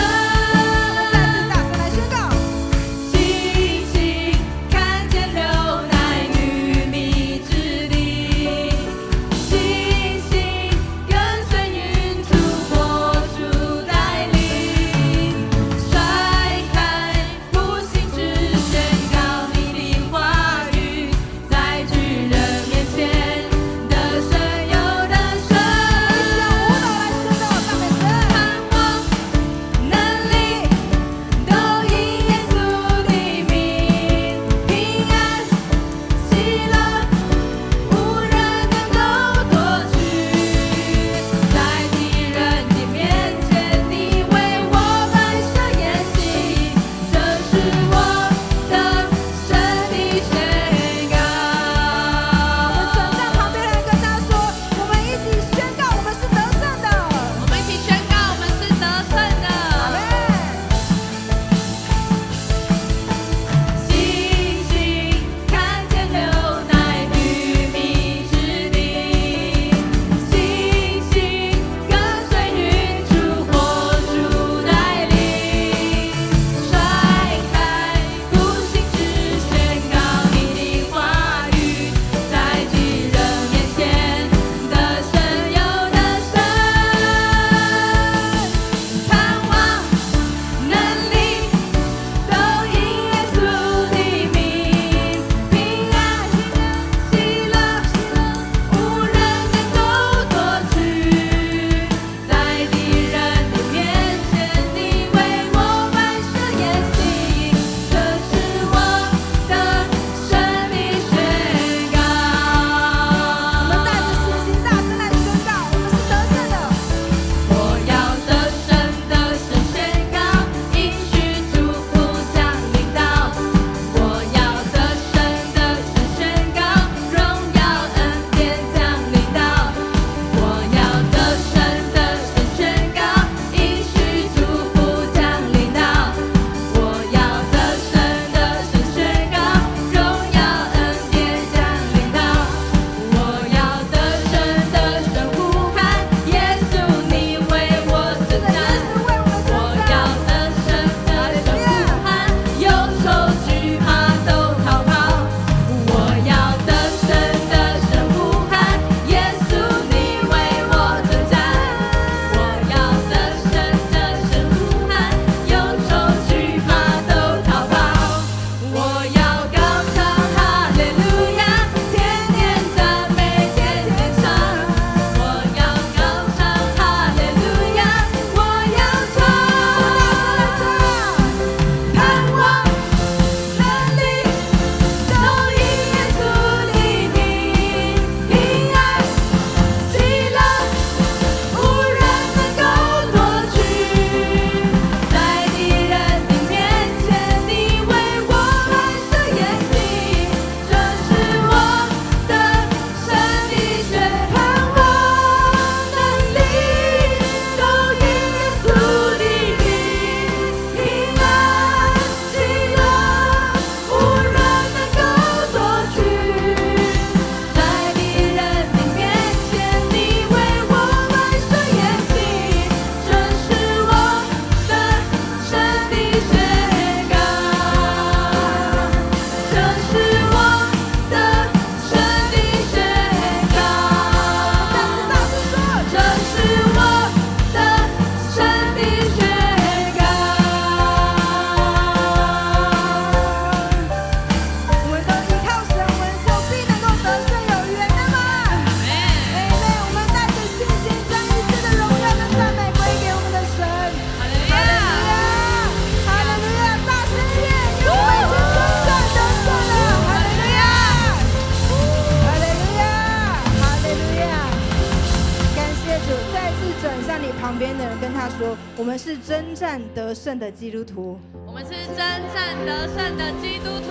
Speaker 5: 他说：“我们是征战得胜的基督徒。”
Speaker 3: 我们是征战得胜的基督徒。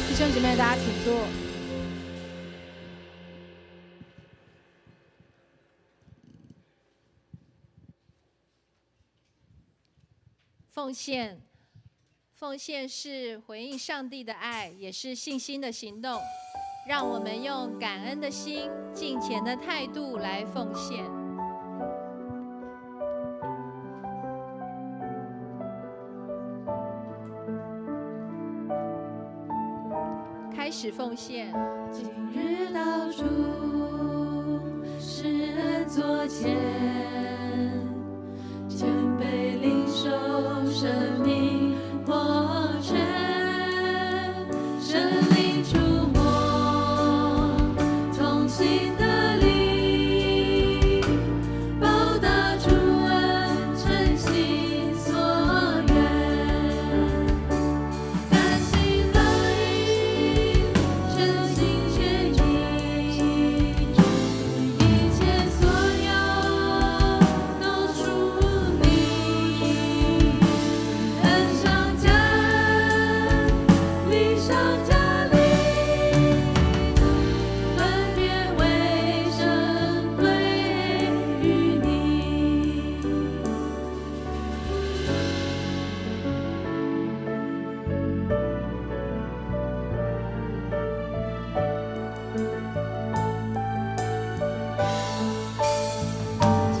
Speaker 5: 弟兄姐妹，大家请坐。
Speaker 4: 奉献是回应上帝的爱，也是信心的行动。让我们用感恩的心、敬虔的态度来奉献。开始奉献。
Speaker 2: 今日到主施恩座前，谦卑领受生命活泉，神灵触摸同心的灵，报答主恩诚心所愿，甘心乐意全心全意，一切所有都属你，恩上加恩，力上加力，分别为神归于你。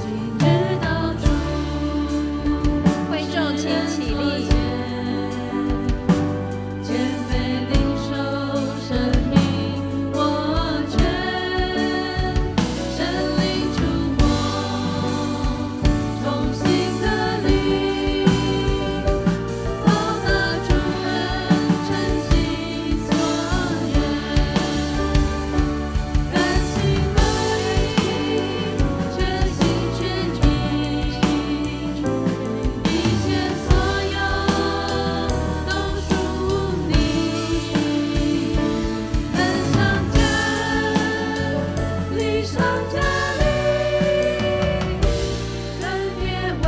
Speaker 2: 今日到主
Speaker 4: 会众请起立。
Speaker 2: 谦卑领受生命活泉，神灵触摸同心的灵，报答主恩诚心所愿，甘心乐意全心全意，一切所有都属你，恩上加恩，力上加力，分别为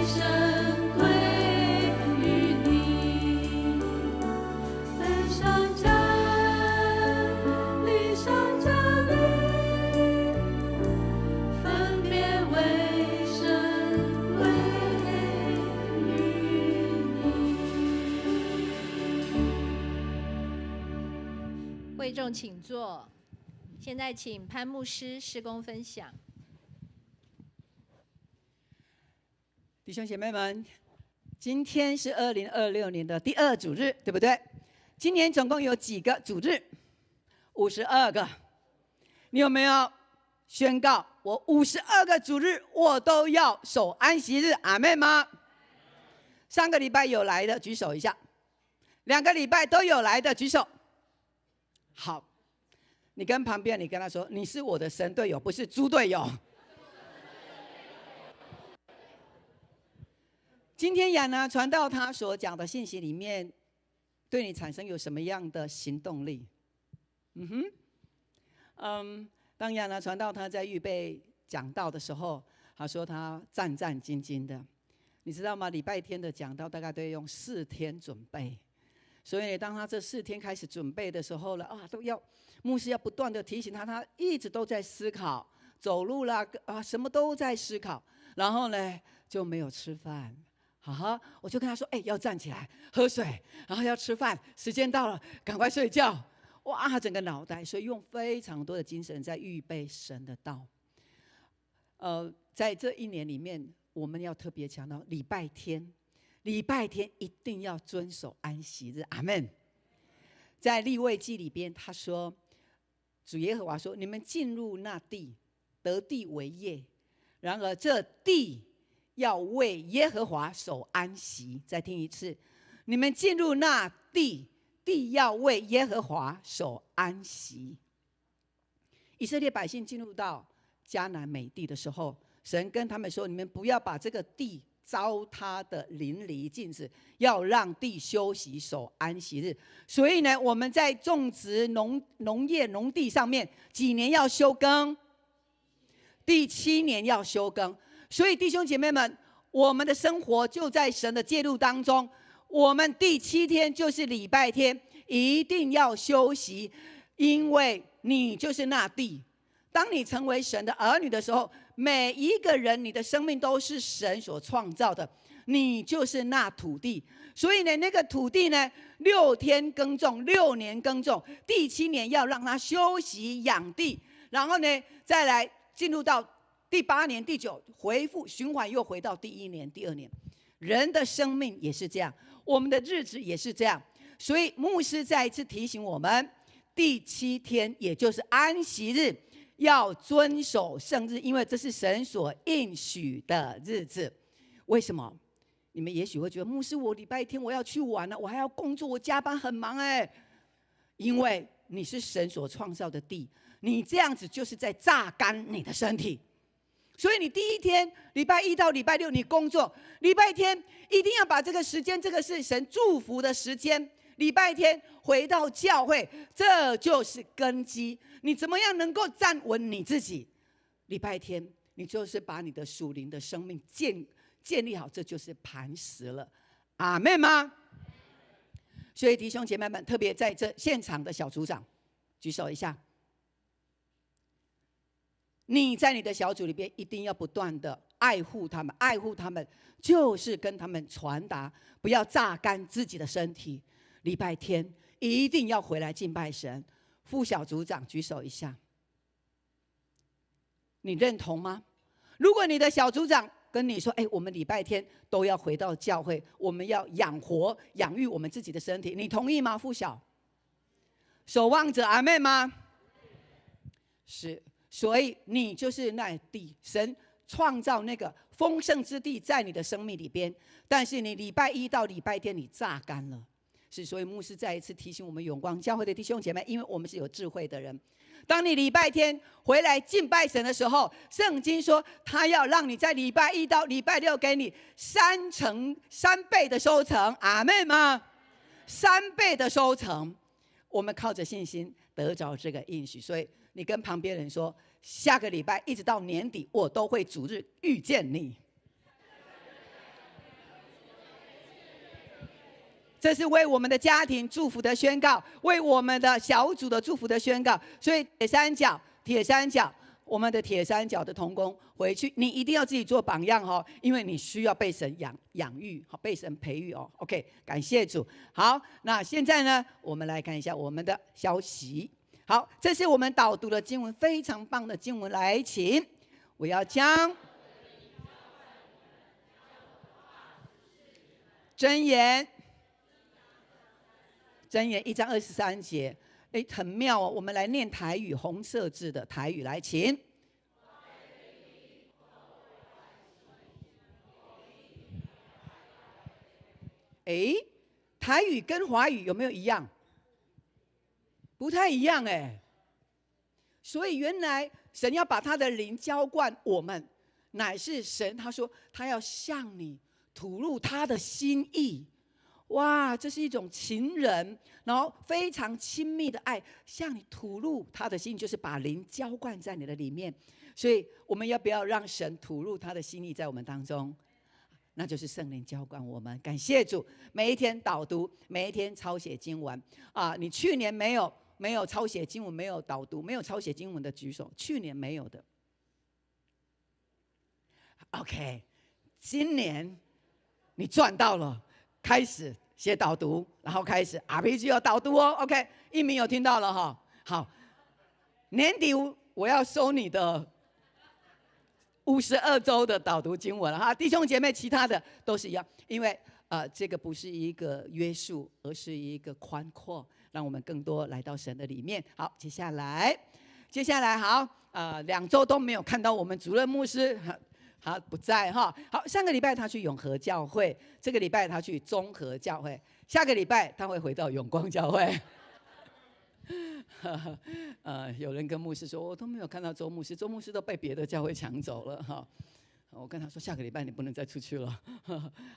Speaker 2: 神归于你，恩上加恩，力上加力，分别为神归于你。
Speaker 4: 会众请坐。现在请潘牧师事工分享。
Speaker 1: 弟兄姐妹们，今天是2026年的第2主日，对不对？今年总共有几个主日？52个。你有没有宣告我52个主日我都要守安息日？阿们吗？上个礼拜有来的举手一下，2个礼拜都有来的举手。好，你跟旁边你跟他说，你是我的神队友，不是猪队友。今天亚拿传道他所讲的信息里面，对你产生有什么样的行动力？当亚拿传道他在预备讲道的时候，他说他战战兢兢的，你知道吗？礼拜天的讲道大概都要用4天准备，所以当他这4天开始准备的时候呢，都要牧师要不断的提醒他，他一直都在思考，走路啦什么都在思考，然后呢就没有吃饭。我就跟他说，要站起来喝水，然后要吃饭，时间到了赶快睡觉。哇，他整个脑袋，所以用非常多的精神在预备神的道。在这1年里面，我们要特别强调礼拜天一定要遵守安息日，阿们。在利未记里边，他说，主耶和华说，你们进入那地，得地为业，然而这地要为耶和华守安息。再听一次，你们进入那地，地要为耶和华守安息。以色列百姓进入到迦南美地的时候，神跟他们说，你们不要把这个地糟蹋的淋漓尽致，要让地休息守安息日。所以呢，我们在种植农业农地上面，几年要休耕？第7年要休耕。所以弟兄姐妹们，我们的生活就在神的介入当中。我们第7天就是礼拜天，一定要休息，因为你就是那地。当你成为神的儿女的时候，每一个人你的生命都是神所创造的，你就是那土地。所以呢，那个土地呢，6天耕种，6年耕种，第7年要让它休息养地，然后呢再来进入到第8年、第9回复循环，又回到第1年、第2年。人的生命也是这样，我们的日子也是这样。所以牧师再一次提醒我们，第7天也就是安息日，要遵守圣日，因为这是神所应许的日子。为什么？你们也许会觉得，牧师，我礼拜天我要去玩了，我还要工作，我加班很忙哎。因为你是神所创造的地，你这样子就是在榨干你的身体。所以你第1天，礼拜1到礼拜6你工作，礼拜天一定要把这个时间，这个是神祝福的时间。礼拜天回到教会，这就是根基。你怎么样能够站稳你自己？礼拜天你就是把你的属灵的生命建立好，这就是磐石了。阿们吗？所以弟兄姐妹们，特别在这现场的小组长举手一下。你在你的小组里边一定要不断的爱护他们，爱护他们就是跟他们传达，不要榨干自己的身体。礼拜天一定要回来敬拜神。副小组长举手一下，你认同吗？如果你的小组长跟你说，我们礼拜天都要回到教会，我们要养活养育我们自己的身体，你同意吗？副小守望者，阿们吗？是。所以你就是那地，神创造那个丰盛之地在你的生命里边，但是你礼拜1到礼拜天你榨干了。是，所以牧师再一次提醒我们永光教会的弟兄姐妹，因为我们是有智慧的人，当你礼拜天回来敬拜神的时候，圣经说他要让你在礼拜1到礼拜6给你3倍的收成，阿们吗？3倍的收成，我们靠着信心得着这个应许。所以你跟旁边人说，下个礼拜一直到年底，我都会主日遇见你。这是为我们的家庭祝福的宣告，为我们的小组的祝福的宣告。所以铁三角，我们的铁三角的同工回去，你一定要自己做榜样哦，因为你需要被神养育，被神培育哦。OK， 感谢主。好，那现在呢，我们来看一下我们的消息。好，这是我们导读的经文，非常棒的经文，来，请我要将箴言1章23节，很妙哦。我们来念台语，红色字的台语，来，请。台语跟华语有没有一样？不太一样所以原来神要把他的灵浇灌我们，乃是神他说他要向你吐露他的心意。哇，这是一种情人，然后非常亲密的爱，向你吐露他的心意，就是把灵浇灌在你的里面。所以我们要不要让神吐露他的心意在我们当中？那就是圣灵浇灌我们。感谢主，每一天导读，每一天抄写经文啊！你去年没有抄写经文，没有导读，没有抄写经文的举手，去年没有的。OK， 今年你赚到了，开始写导读，然后开始 RPG 要导读哦。OK， 一鸣有听到了哈。好，年底我要收你的52周的导读经文了哈，弟兄姐妹，其他的都是一样，因为这个不是一个约束，而是一个宽阔，让我们更多来到神的里面。好，接下来好，2周都没有看到我们主任牧师，他不在哈。好，上个礼拜他去永和教会，这个礼拜他去中和教会，下个礼拜他会回到永光教会。有人跟牧师说，我都没有看到周牧师都被别的教会抢走了哈。我跟他说，下个礼拜你不能再出去了。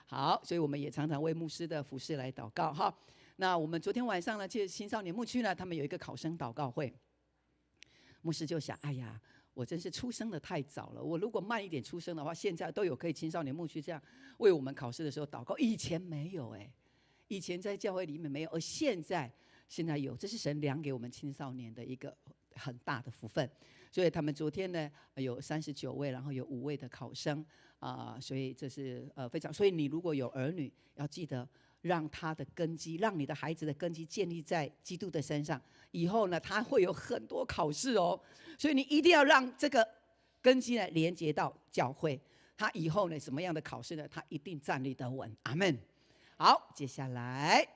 Speaker 1: 好，所以我们也常常为牧师的服事来祷告哈。那我们昨天晚上呢，去青少年牧区呢，他们有一个考生祷告会。牧师就想，哎呀，我真是出生的太早了。我如果慢一点出生的话，现在都有可以青少年牧区这样为我们考试的时候祷告。以前没有以前在教会里面没有，而现在有，这是神量给我们青少年的一个很大的福分。所以他们昨天呢有39位，然后有5位的考生所以这是非常。所以你如果有儿女，要记得让他的根基，让你的孩子的根基建立在基督的身上。以后呢，他会有很多考试所以你一定要让这个根基呢连接到教会。他以后呢什么样的考试呢，他一定站立得稳。阿们。好，接下来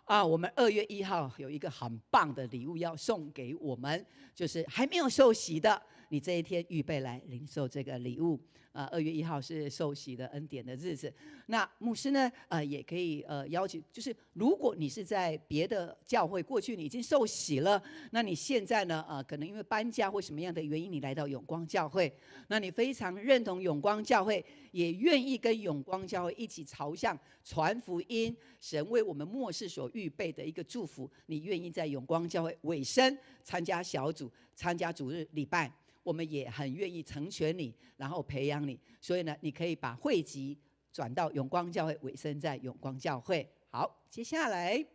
Speaker 1: 我们2月1号有一个很棒的礼物要送给我们，就是还没有受洗的，你这一天预备来领受这个礼物。2月1号是受洗的恩典的日子。那牧师呢也可以邀请，就是如果你是在别的教会，过去你已经受洗了，那你现在呢可能因为搬家或什么样的原因，你来到永光教会，那你非常认同永光教会，也愿意跟永光教会一起朝向传福音，神为我们末世所预备的一个祝福，你愿意在永光教会委身参加小组，参加主日礼拜，我们也很愿意成全你，然后培养你。所以呢，你可以把会籍转到永光教会，委身在永光教会。好，接下来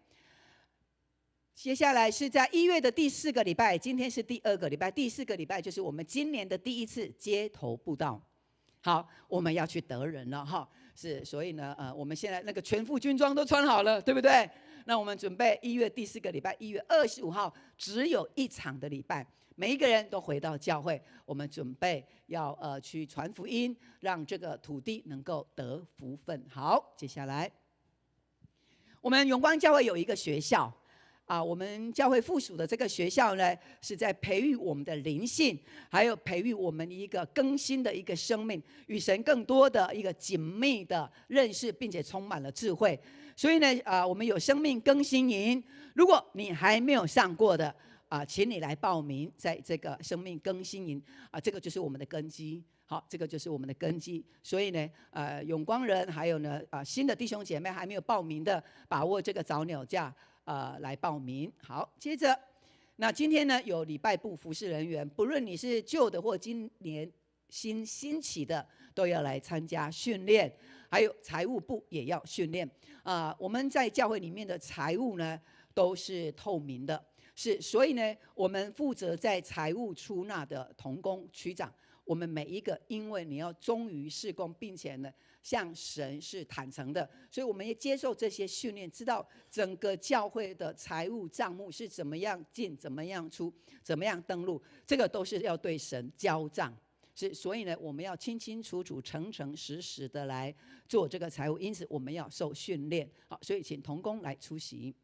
Speaker 1: 是在1月的第4个礼拜，今天是第2个礼拜，第4个礼拜就是我们今年的第1次街头布道。好，我们要去得人了所以呢我们现在那个全副军装都穿好了，对不对？那我们准备1月第4个礼拜1月25号只有1场的礼拜，每一个人都回到教会，我们准备要去传福音，让这个土地能够得福分。好，接下来我们永光教会有一个学校我们教会附属的这个学校呢，是在培育我们的灵性，还有培育我们一个更新的一个生命，与神更多的一个紧密的认识，并且充满了智慧。所以呢我们有生命更新营，如果你还没有上过的请你来报名，在这个生命更新营这个就是我们的根基。好，这个就是我们的根基。所以呢永光人还有呢新的弟兄姐妹还没有报名的，把握这个早鸟价来报名。好，接着那今天呢有礼拜部服事人员，不论你是旧的或今年兴起的，都要来参加训练。还有财务部也要训练我们在教会里面的财务呢都是透明的，所以呢我们负责在财务出纳的同工区长，我们每一个因为你要忠于事工，并且呢向神是坦诚的，所以我们也接受这些训练，知道整个教会的财务账目是怎么样进，怎么样出，怎么样登录，这个都是要对神交账。所以呢我们要清清楚楚诚诚实实的来做这个财务，因此我们要受训练。好，所以请同工来出席。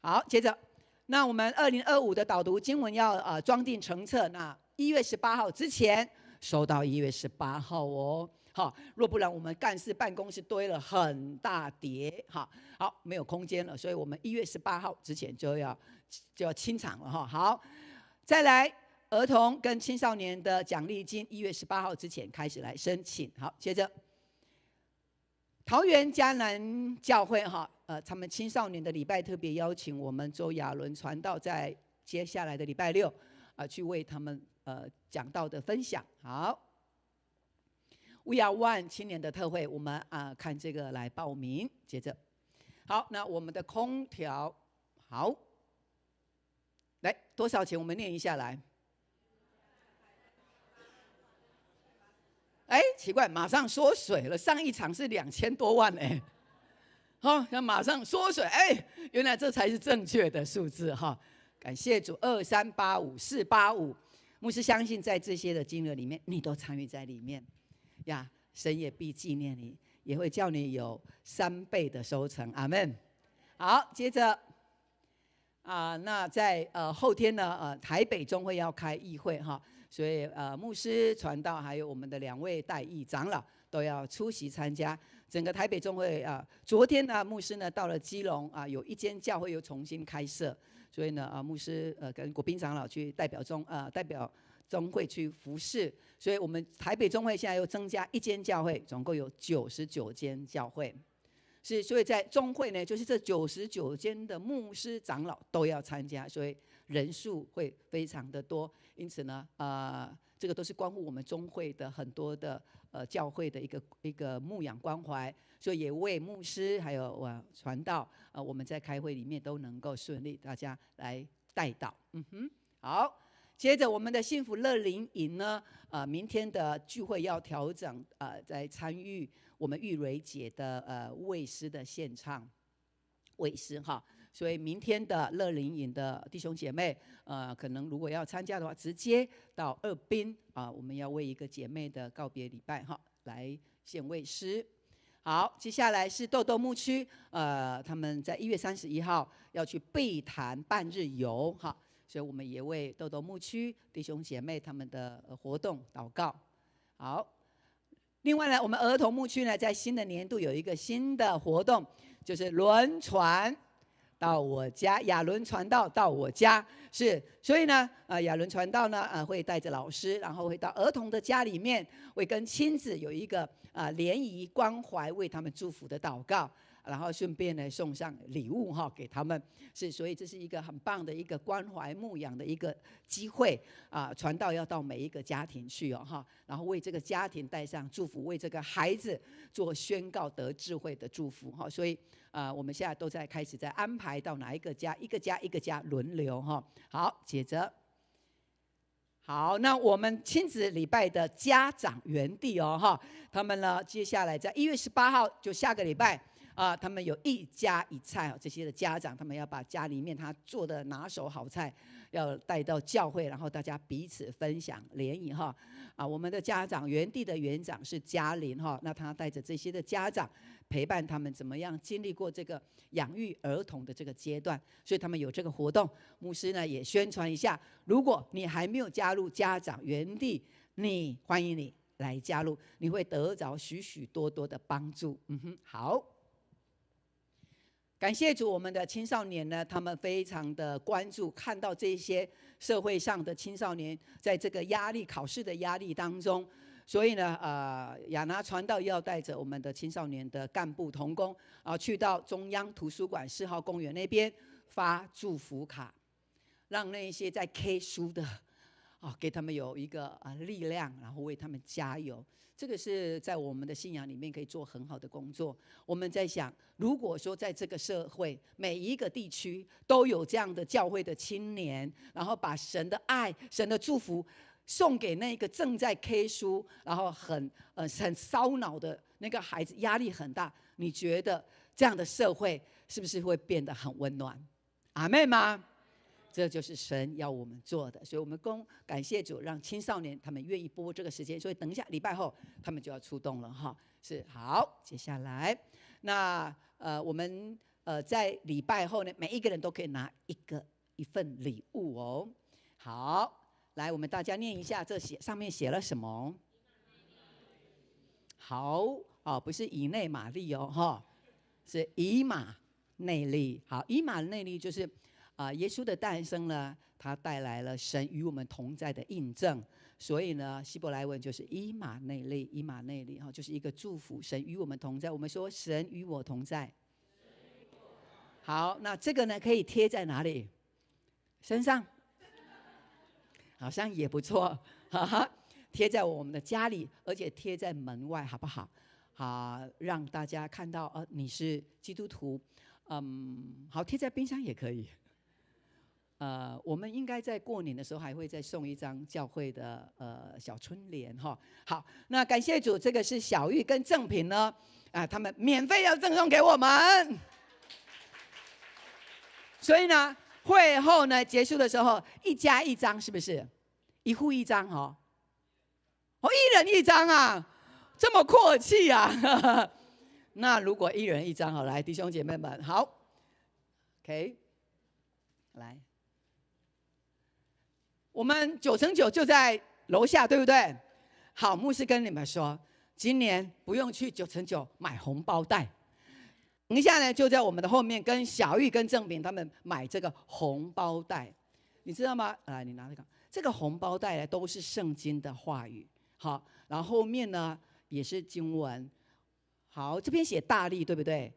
Speaker 1: 好，接着那我们2025的导读经文要装订成册，那1月18号之前收到1月18号好，若不然我们干事办公室堆了很大叠好，没有空间了，所以我们1月18号之前就要清场了好，再来儿童跟青少年的奖励金1月18号之前开始来申请。好，接着桃园迦南教会他们青少年的礼拜特别邀请我们周亚伦传道在接下来的礼拜6去为他们讲道的分享。好， We Are One 青年的特会，我们看这个来报名。接着好，那我们的空调好，来多少钱我们念一下来。奇怪，马上缩水了，上一场是2000多万好，那马上缩水原来这才是正确的数字感谢主，2385485，牧师相信在这些的金额里面，你都参与在里面呀，神也必纪念你，也会叫你有3倍的收成。阿们。好，接着那在后天呢台北中会要开议会所以牧师传道还有我们的2位代议长老都要出席参加。整个台北中会昨天呢牧师呢到了基隆有一间教会又重新开设，所以呢牧师跟国宾长老去代表中会去服侍，所以我们台北中会现在又增加1间教会，总共有99间教会。所以在中会呢，就是这99间的牧师长老都要参加，所以人数会非常的多，因此呢，这个都是关乎我们中会的很多的教会的一个牧养关怀，所以也为牧师还有传道，我们在开会里面都能够顺利，大家来带导。好，接着我们的幸福乐龄营呢，明天的聚会要调整，在参与我们玉蕊姐的卫诗的献唱，卫诗哈。所以明天的乐龄营的弟兄姐妹，可能如果要参加的话，直接到二滨我们要为一个姐妹的告别礼拜哈，来献卫诗。好，接下来是豆豆牧区，他们在1月31号要去碧潭半日游哈，所以我们也为豆豆牧区弟兄姐妹他们的活动祷告。好，另外呢，我们儿童牧区呢，在新的年度有一个新的活动，就是轮船到我家，亚伦传道到我家，所以呢，亚伦传道呢，会带着老师，然后会到儿童的家里面，会跟亲子有一个联谊关怀，为他们祝福的祷告，然后顺便呢送上礼物哈给他们，所以这是一个很棒的一个关怀牧养的一个机会传道要到每一个家庭去哈，然后为这个家庭带上祝福，为这个孩子做宣告得智慧的祝福哈，所以。我们现在都在开始在安排到哪一个家，一个家轮流哈。好，接着，好，那我们亲子礼拜的家长园地哈，他们呢接下来在1月18号就下个礼拜他们有一家一菜这些的家长，他们要把家里面他做的拿手好菜要带到教会，然后大家彼此分享联谊哈。我们的家长园地的园长是嘉玲哈，那他带着这些的家长。陪伴他们怎么样经历过这个养育儿童的这个阶段，所以他们有这个活动。牧师呢也宣传一下，如果你还没有加入家长园地，欢迎你来加入，你会得着许许多多的帮助。好，感谢主，我们的青少年呢，他们非常的关注，看到这些社会上的青少年在这个考试的压力当中。所以呢，亚拿传道要带着我们的青少年的干部同工去到中央图书馆4号公园那边发祝福卡，让那些在 K 书的给他们有一个力量，然后为他们加油。这个是在我们的信仰里面可以做很好的工作。我们在想，如果说在这个社会每一个地区都有这样的教会的青年，然后把神的爱、神的祝福。送给那个正在 K 书，然后很烧脑的那个孩子，压力很大。你觉得这样的社会是不是会变得很温暖？阿们吗？这就是神要我们做的，所以我们感谢主，让青少年他们愿意拨这个时间。所以等一下礼拜后，他们就要出动了哈。好，接下来那我们在礼拜后呢，每一个人都可以拿一份礼物哦。好。来，我们大家念一下，上面写了什么？好，不是以内玛利哦，哈，是以马内利。好，以马内利就是耶稣的诞生呢，他带来了神与我们同在的印证。所以呢，希伯来文就是以马内利，以马内利哈，就是一个祝福，神与我们同在。我们说神与我同在。好，那这个呢，可以贴在哪里？身上。好像也不错，哈哈，贴在我们的家里，而且贴在门外，好不好？让大家看到你是基督徒，好，贴在冰箱也可以。我们应该在过年的时候还会再送一张教会的小春联哈。好，那感谢主，这个是小玉跟正品呢，他们免费要赠送给我们，所以呢。会后呢，结束的时候1家1张，是不是？1户1张1人1张啊，这么阔气啊！那如果1人1张来，弟兄姐妹们，好 ，OK， 来，我们9×9就在楼下，对不对？好，牧师跟你们说，今年不用去9×9买红包袋。等一下呢，就在我们的后面跟小玉跟正平他们买这个红包袋，你知道吗？来，你拿这个红包袋呢，都是圣经的话语。好，然后后面呢也是经文。好，这边写大力，对不对？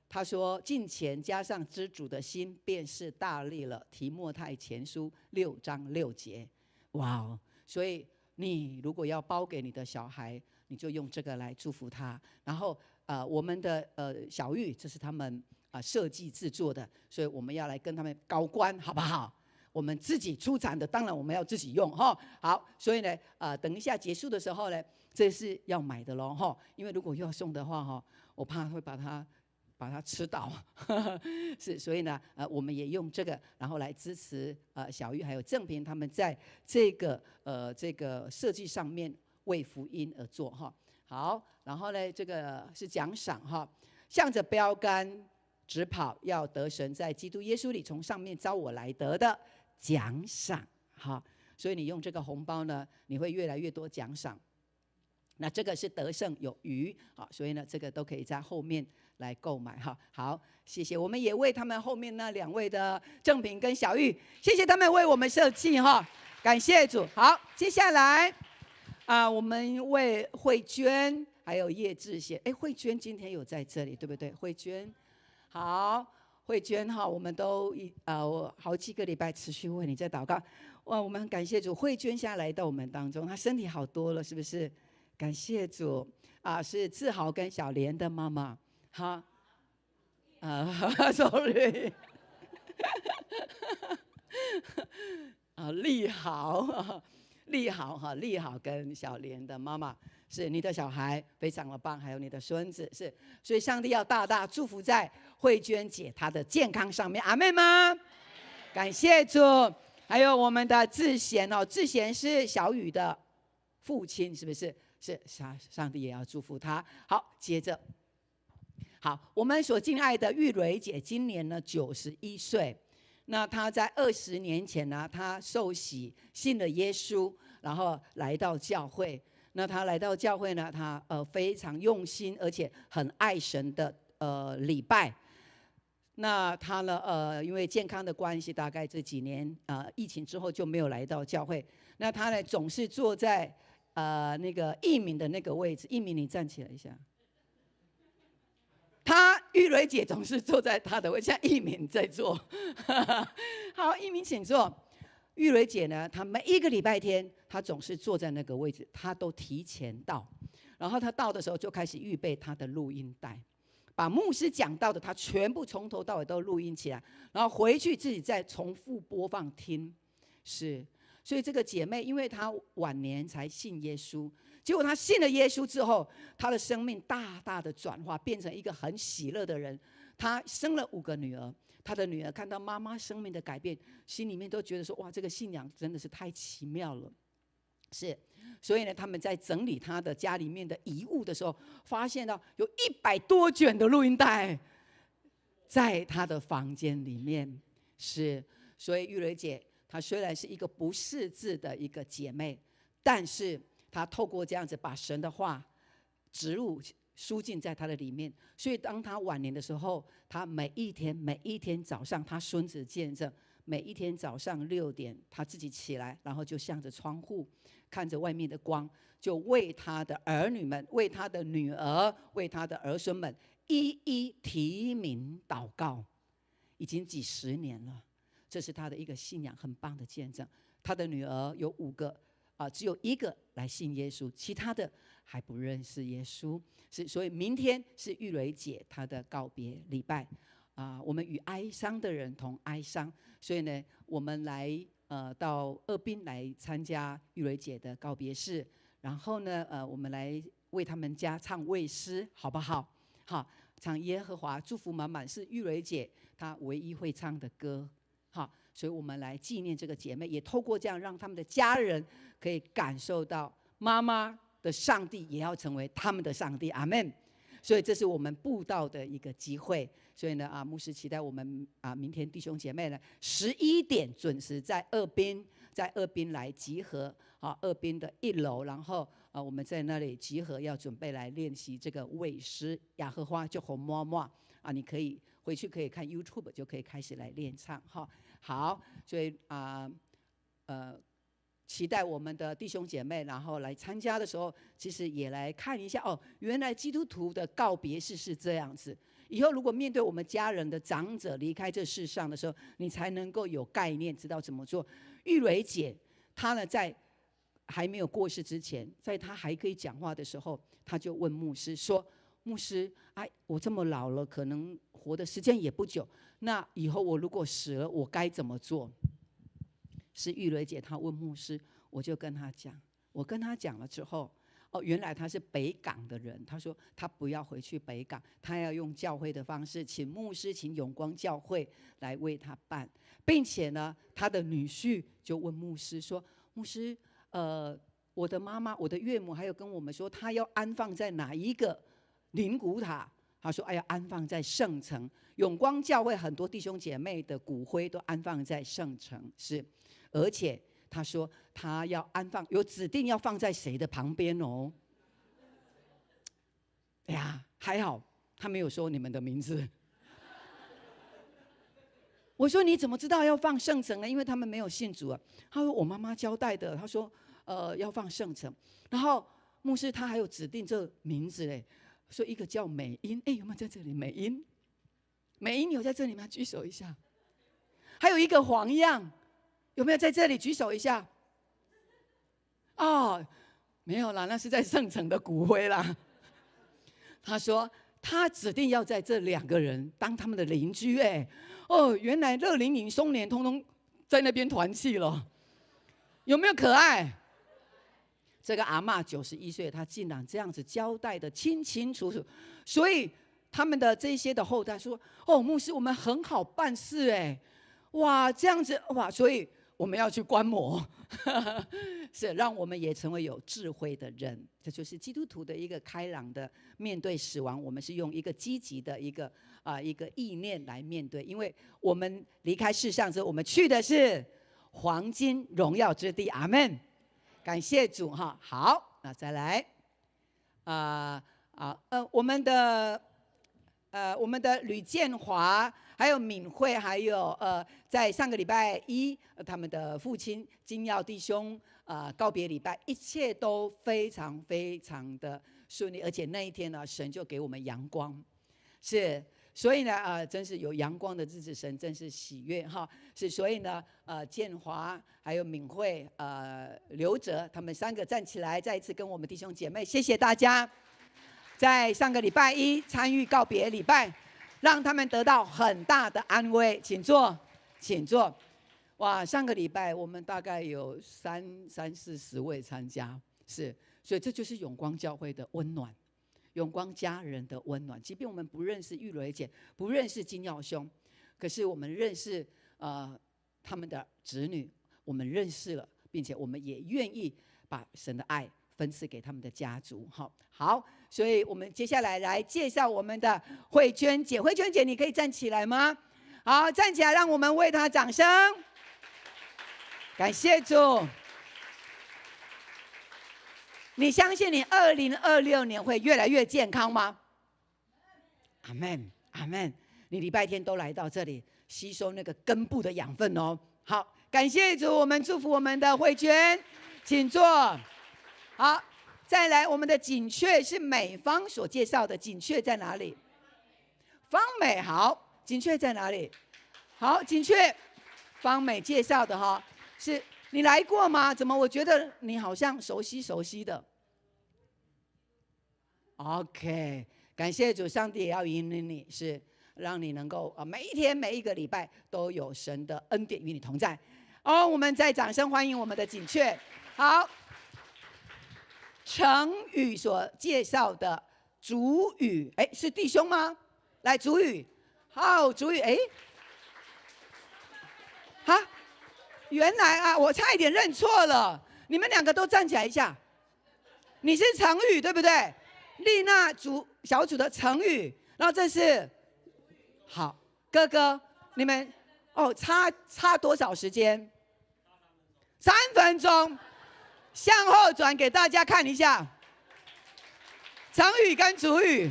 Speaker 1: 他说敬虔加上知主的心，便是大利了。提摩太前书6章6节。哇哦！所以你如果要包给你的小孩，你就用这个来祝福他。然后我们的小玉，这是他们设计制作的，所以我们要来跟他们高官，好不好？我们自己出产的，当然我们要自己用哈。好，所以呢，等一下结束的时候呢，这是要买的咯哈。因为如果要送的话哈，我怕会把它吃倒，是，所以呢，我们也用这个，然后来支持小玉还有正平他们在这个设计上面为福音而做哈。好，然后呢，这个是奖赏哈，向着标杆直跑，要得神在基督耶稣里从上面招我来得的奖赏哈。所以你用这个红包呢，你会越来越多奖赏。那这个是得胜有余啊，所以呢，这个都可以在后面来购买哈。好，谢谢。我们也为他们后面那2位的正平跟小玉，谢谢他们为我们设计哈，感谢主。好，接下来我们为慧娟还有叶志贤，慧娟今天有在这里对不对？慧娟，好，慧娟哈，我们都好几个礼拜持续为你在祷告。哇，我们很感谢主，慧娟现在来到我们当中，她身体好多了，是不是？感谢主是志豪跟小莲的妈妈，哈，sorry， 立豪跟小莲的妈妈是你的小孩，非常的棒，还有你的孙子是，所以上帝要大大祝福在慧娟姐她的健康上面，阿们吗？感谢主，还有我们的志贤哦，志贤是小雨的父亲，是不是？是，上帝也要祝福他。好，接着，好，我们所敬爱的玉蕊姐今年呢91岁。那她在20年前呢，她受洗信了耶稣，然后来到教会。那她来到教会呢，她非常用心，而且很爱神的礼拜。那她呢因为健康的关系，大概这几年疫情之后就没有来到教会。那她呢总是坐在那个义敏的那个位置，义敏你站起来一下。玉蕊姐总是坐在她的位置，现在义敏在坐。好，义敏请坐。玉蕊姐呢，她每一个礼拜天，她总是坐在那个位置，她都提前到。然后她到的时候就开始预备她的录音带，把牧师讲到的，她全部从头到尾都录音起来，然后回去自己再重复播放听。是。所以这个姐妹，因为她晚年才信耶稣，结果她信了耶稣之后，她的生命大大的转化，变成一个很喜乐的人。她生了5个女儿，她的女儿看到妈妈生命的改变，心里面都觉得说：哇，这个信仰真的是太奇妙了。是，所以呢，他们在整理她的家里面的遗物的时候，发现到有100多卷的录音带在她的房间里面。是，所以玉蕊姐。她虽然是一个不识字的一个姐妹，但是她透过这样子把神的话植入输进在她的里面，所以当她晚年的时候，她每一天早上，她孙子见证，每一天早上6点，她自己起来，然后就向着窗户看着外面的光，就为她的儿女们，为她的女儿，为她的儿孙们一一提名祷告，已经几10年了。这是他的一个信仰很棒的见证。他的女儿有5个，只有1个来信耶稣，其他的还不认识耶稣。所以明天是玉蕊姐她的告别礼拜，我们与哀伤的人同哀伤。所以呢，我们来到二滨来参加玉蕊姐的告别式，然后呢，我们来为他们家唱卫诗，好不好？好，唱耶和华祝福满满是玉蕊姐她唯一会唱的歌。好，所以我们来纪念这个姐妹，也透过这样让他们的家人可以感受到妈妈的上帝也要成为他们的上帝，阿们。所以这是我们布道的一个机会。所以呢，牧师期待我们明天弟兄姐妹呢11点准时在二滨来集合，二滨的1楼，然后我们在那里集合，要准备来练习这个卫诗雅荷花就红妈妈你可以回去可以看 YouTube 就可以开始来练唱哈。好，所以7期待我们的弟兄姐妹，然后来参加的时候，其实也来看一下哦，原来基督徒的告别式是这样子。以后如果面对我们家人的长者离开这世上的时候，你才能够有概念，知道怎么做。玉蕊姐她呢，在还没有过世之前，在她还可以讲话的时候，她就问牧师说：“牧师，哎，我这么老了，可能活的时间也不久，那以后我如果死了，我该怎么做？”是玉蕊姐她问牧师，我就跟她讲，我跟她讲了之后。哦，原来他是北港的人。他说他不要回去北港，他要用教会的方式，请牧师，请永光教会来为他办，并且呢，他的女婿就问牧师说：“牧师，我的妈妈，我的岳母，还有跟我们说，他要安放在哪一个灵骨塔？”他说：“哎呀，安放在圣城。永光教会很多弟兄姐妹的骨灰都安放在圣城，是，而且。”他说他要安放，有指定要放在谁的旁边哦。哎呀，还好他没有说你们的名字。我说你怎么知道要放圣城呢？因为他们没有信主啊。他说我妈妈交代的。他说要放圣城，然后牧师他还有指定这名字嘞，说一个叫美英，哎，有没有在这里？美英，美英有在这里吗？举手一下。还有一个黄样。有没有在这里举手一下？哦，没有啦，那是在圣城的骨灰啦。他说他指定要在这2个人当他们的邻居，哎，哦，原来乐龄营、松年通通在那边团契了，有没有可爱？这个阿嬷91岁，她竟然这样子交代的清清楚楚，所以他们的这些的后代说：“哦，牧师，我们很好办事，哎，哇，这样子哇，所以。”我们要去观摩，是让我们也成为有智慧的人。这就是基督徒的一个开朗的面对死亡，我们是用一个积极的一个意念来面对，因为我们离开世上之后，我们去的是黄金荣耀之地。阿们，感谢主哈。好，那再来，我们的吕建华。还有敏慧，还有在上个礼拜1，他们的父亲金耀弟兄告别礼拜，一切都非常非常的顺利，而且那一天呢，神就给我们阳光，是，所以呢真是有阳光的日子，神真是喜悦哈，是，所以呢建华还有敏慧刘哲，他们3个站起来，再一次跟我们弟兄姐妹，谢谢大家，在上个礼拜1参与告别礼拜。让他们得到很大的安慰，请坐，请坐。哇，上个礼拜我们大概有30-40位参加，是，所以这就是永光教会的温暖，永光家人的温暖。即便我们不认识玉蕊姐，不认识金耀兄，可是我们认识他们的子女，我们认识了，并且我们也愿意把神的爱分赐给他们的家族。好，所以我们接下来来介绍我们的慧娟姐。慧娟姐，你可以站起来吗？好，站起来，让我们为她掌声。感谢主。你相信你2026年会越来越健康吗？阿们，阿们。你礼拜天都来到这里吸收那个根部的养分哦。好，感谢主，我们祝福我们的慧娟，请坐。好，再来我们的锦雀是美芳所介绍的，锦雀在哪里？芳美，好，锦雀在哪里？好，锦雀，芳美介绍的哈，是你来过吗？怎么我觉得你好像熟悉的 ？OK， 感谢主，上帝也要引领你，是让你能够每一天每一个礼拜都有神的恩典与你同在。我们再掌声欢迎我们的锦雀。好。成语所介绍的主语，是弟兄吗？来，主语，好，主语，原来我差一点认错了，你们2个都站起来一下。你是成语对不对？丽娜小组的成语，然后这是好，哥哥，你们差多少时间？3分钟。向后转给大家看一下，成语跟主语。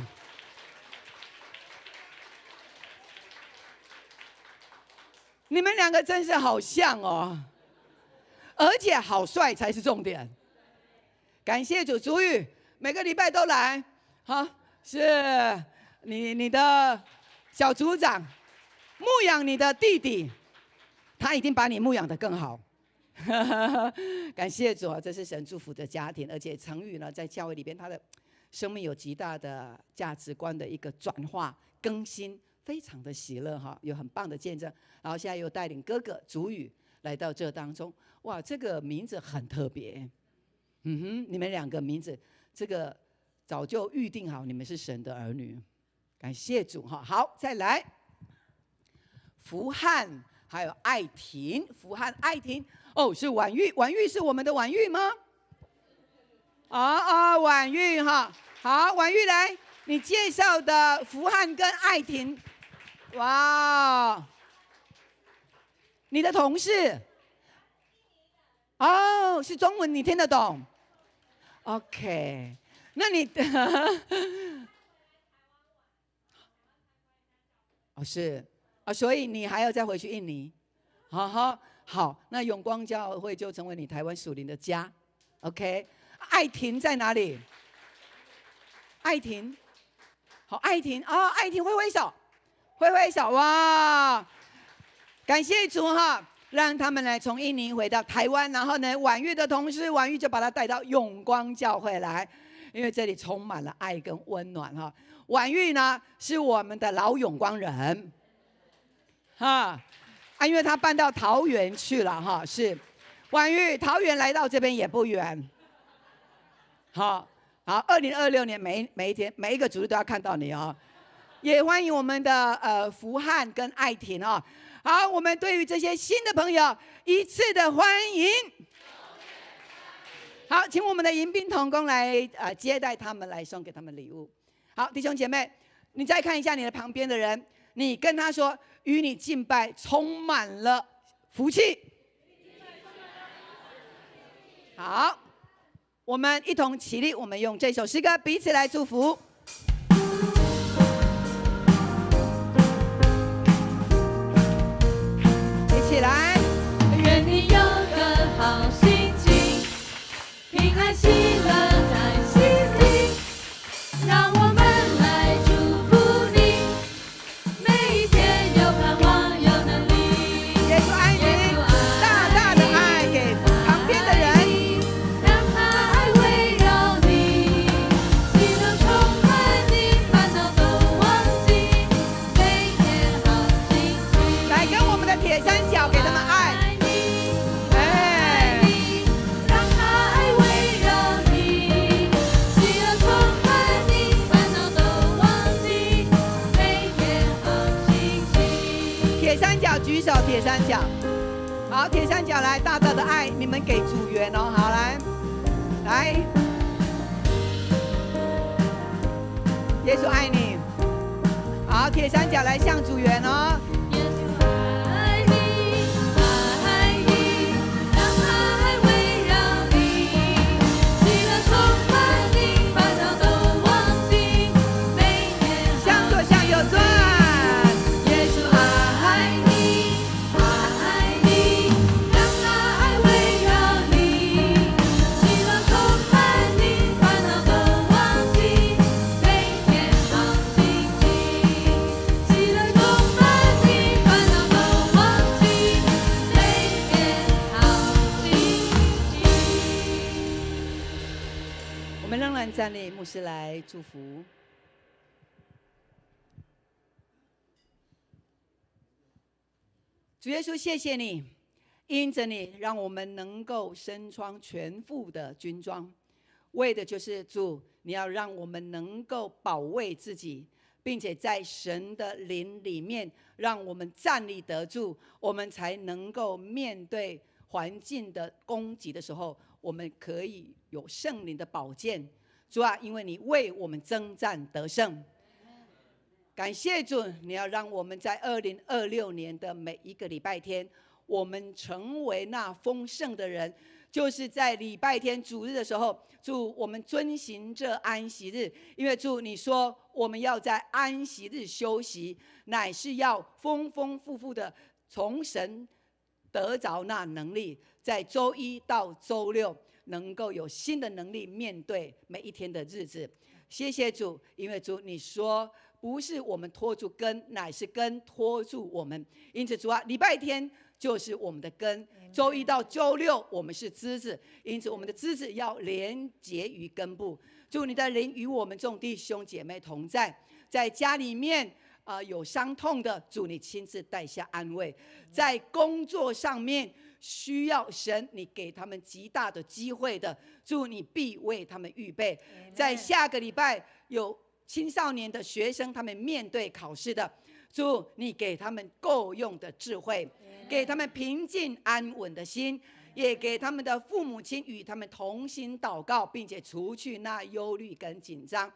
Speaker 1: 你们2个真是好像哦，而且好帅才是重点。感谢主，主语每个礼拜都来，好，是你的小组长牧养你的弟弟，他已经把你牧养得更好。感谢主，这是神祝福的家庭，而且成宇呢，在教会里边，他的生命有极大的价值观的一个转化更新，非常的喜乐哈，有很棒的见证。然后现在又带领哥哥主语来到这当中，哇，这个名字很特别，你们两个名字，这个早就预定好，你们是神的儿女，感谢主哈。好，再来，福汉还有爱婷，福汉爱婷。哦，是婉玉，婉玉是我们的婉玉吗？婉玉哈，好，婉玉来，你介绍的福汉跟爱婷，哇，你的同事，哦，是中文，你听得懂 ？OK， 那你是所以你还要再回去印尼，好，那永光教会就成为你台湾属灵的家 ，OK？ 爱婷在哪里？爱婷，好，爱婷爱婷挥挥手，挥挥手，哇！感谢主哈，让他们来从印尼回到台湾，然后呢，婉玉的同事婉玉就把他带到永光教会来，因为这里充满了爱跟温暖哈。婉玉呢是我们的老永光人，因为他搬到桃园去了哈，是婉玉，桃园来到这边也不远。好，2026年每一天每一个主日都要看到你哦，也欢迎我们的福汉跟爱婷哦。好，我们对于这些新的朋友一次的欢迎。好，请我们的迎宾同工来接待他们，来送给他们礼物。好，弟兄姐妹，你再看一下你的旁边的人，你跟他说，与你敬拜充满了福气。好，我们一同起立，我们用这首诗歌彼此来祝福。一起来，
Speaker 2: 愿你有个好心情，平安喜乐在心里，让我们来祝福你，每一天有盼望有能力。
Speaker 1: 耶稣爱你，大大的爱给旁边的人，
Speaker 2: 让他爱围绕你，喜乐充满你，烦恼都忘记，每天好心情。
Speaker 1: 来跟我们的铁三角给他们爱。举手，铁三角，好，铁三角来，大大的爱，你们给组员哦，好，来，耶稣爱你，好，铁三角来向组员哦。站立，牧师来祝福。主耶稣，谢谢你，因着你，让我们能够身穿全副的军装，为的就是主，你要让我们能够保卫自己，并且在神的灵里面，让我们站立得住，我们才能够面对环境的攻击的时候，我们可以有圣灵的宝剑。主啊，因为你为我们征战得胜，感谢主，你要让我们在2026年的每一个礼拜天，我们成为那丰盛的人，就是在礼拜天主日的时候，主，我们遵行这安息日，因为主你说我们要在安息日休息，乃是要丰丰富富的从神得着那能力，在周一到周六能够有新的能力面对每一天的日子。谢谢主，因为主你说不是我们拖住根，乃是根拖住我们。因此主啊，礼拜天就是我们的根，周一到周六我们是枝子，因此我们的枝子要连结于根部。祝你的灵与我们众弟兄姐妹同在，在家里面有伤痛的，主你亲自带下安慰；在工作上面需要神你给他们极大的机会的，主你必为他们预备。在下个礼拜有青少年的学生，他们面对考试的，主你给他们够用的智慧，给他们平静安稳的心，也给他们的父母亲与他们同心祷告，并且除去那忧虑跟紧张。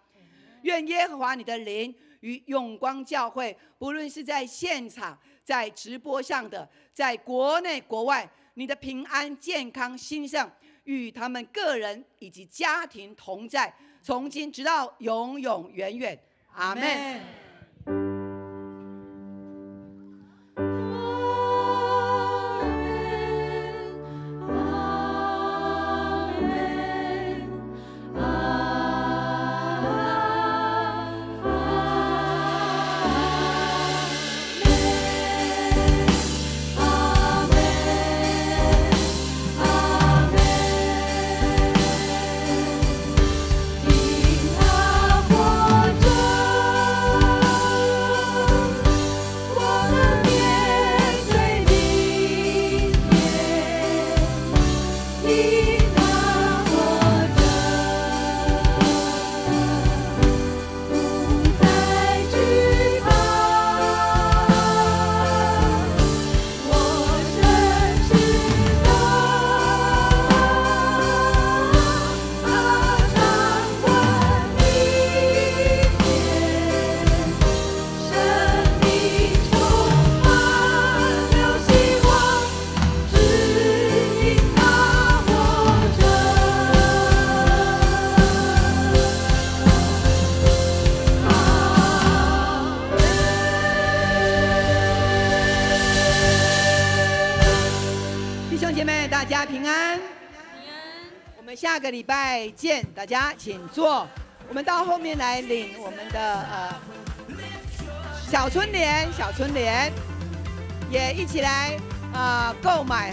Speaker 1: 愿耶和华你的灵与永光教会，不论是在现场、在直播上的，在国内国外，你的平安、健康、兴盛，与他们个人以及家庭同在，从今直到永永远远。阿们。大家平安，我们下个礼拜见，大家请坐。我们到后面来领我们的小春联，也一起来购买。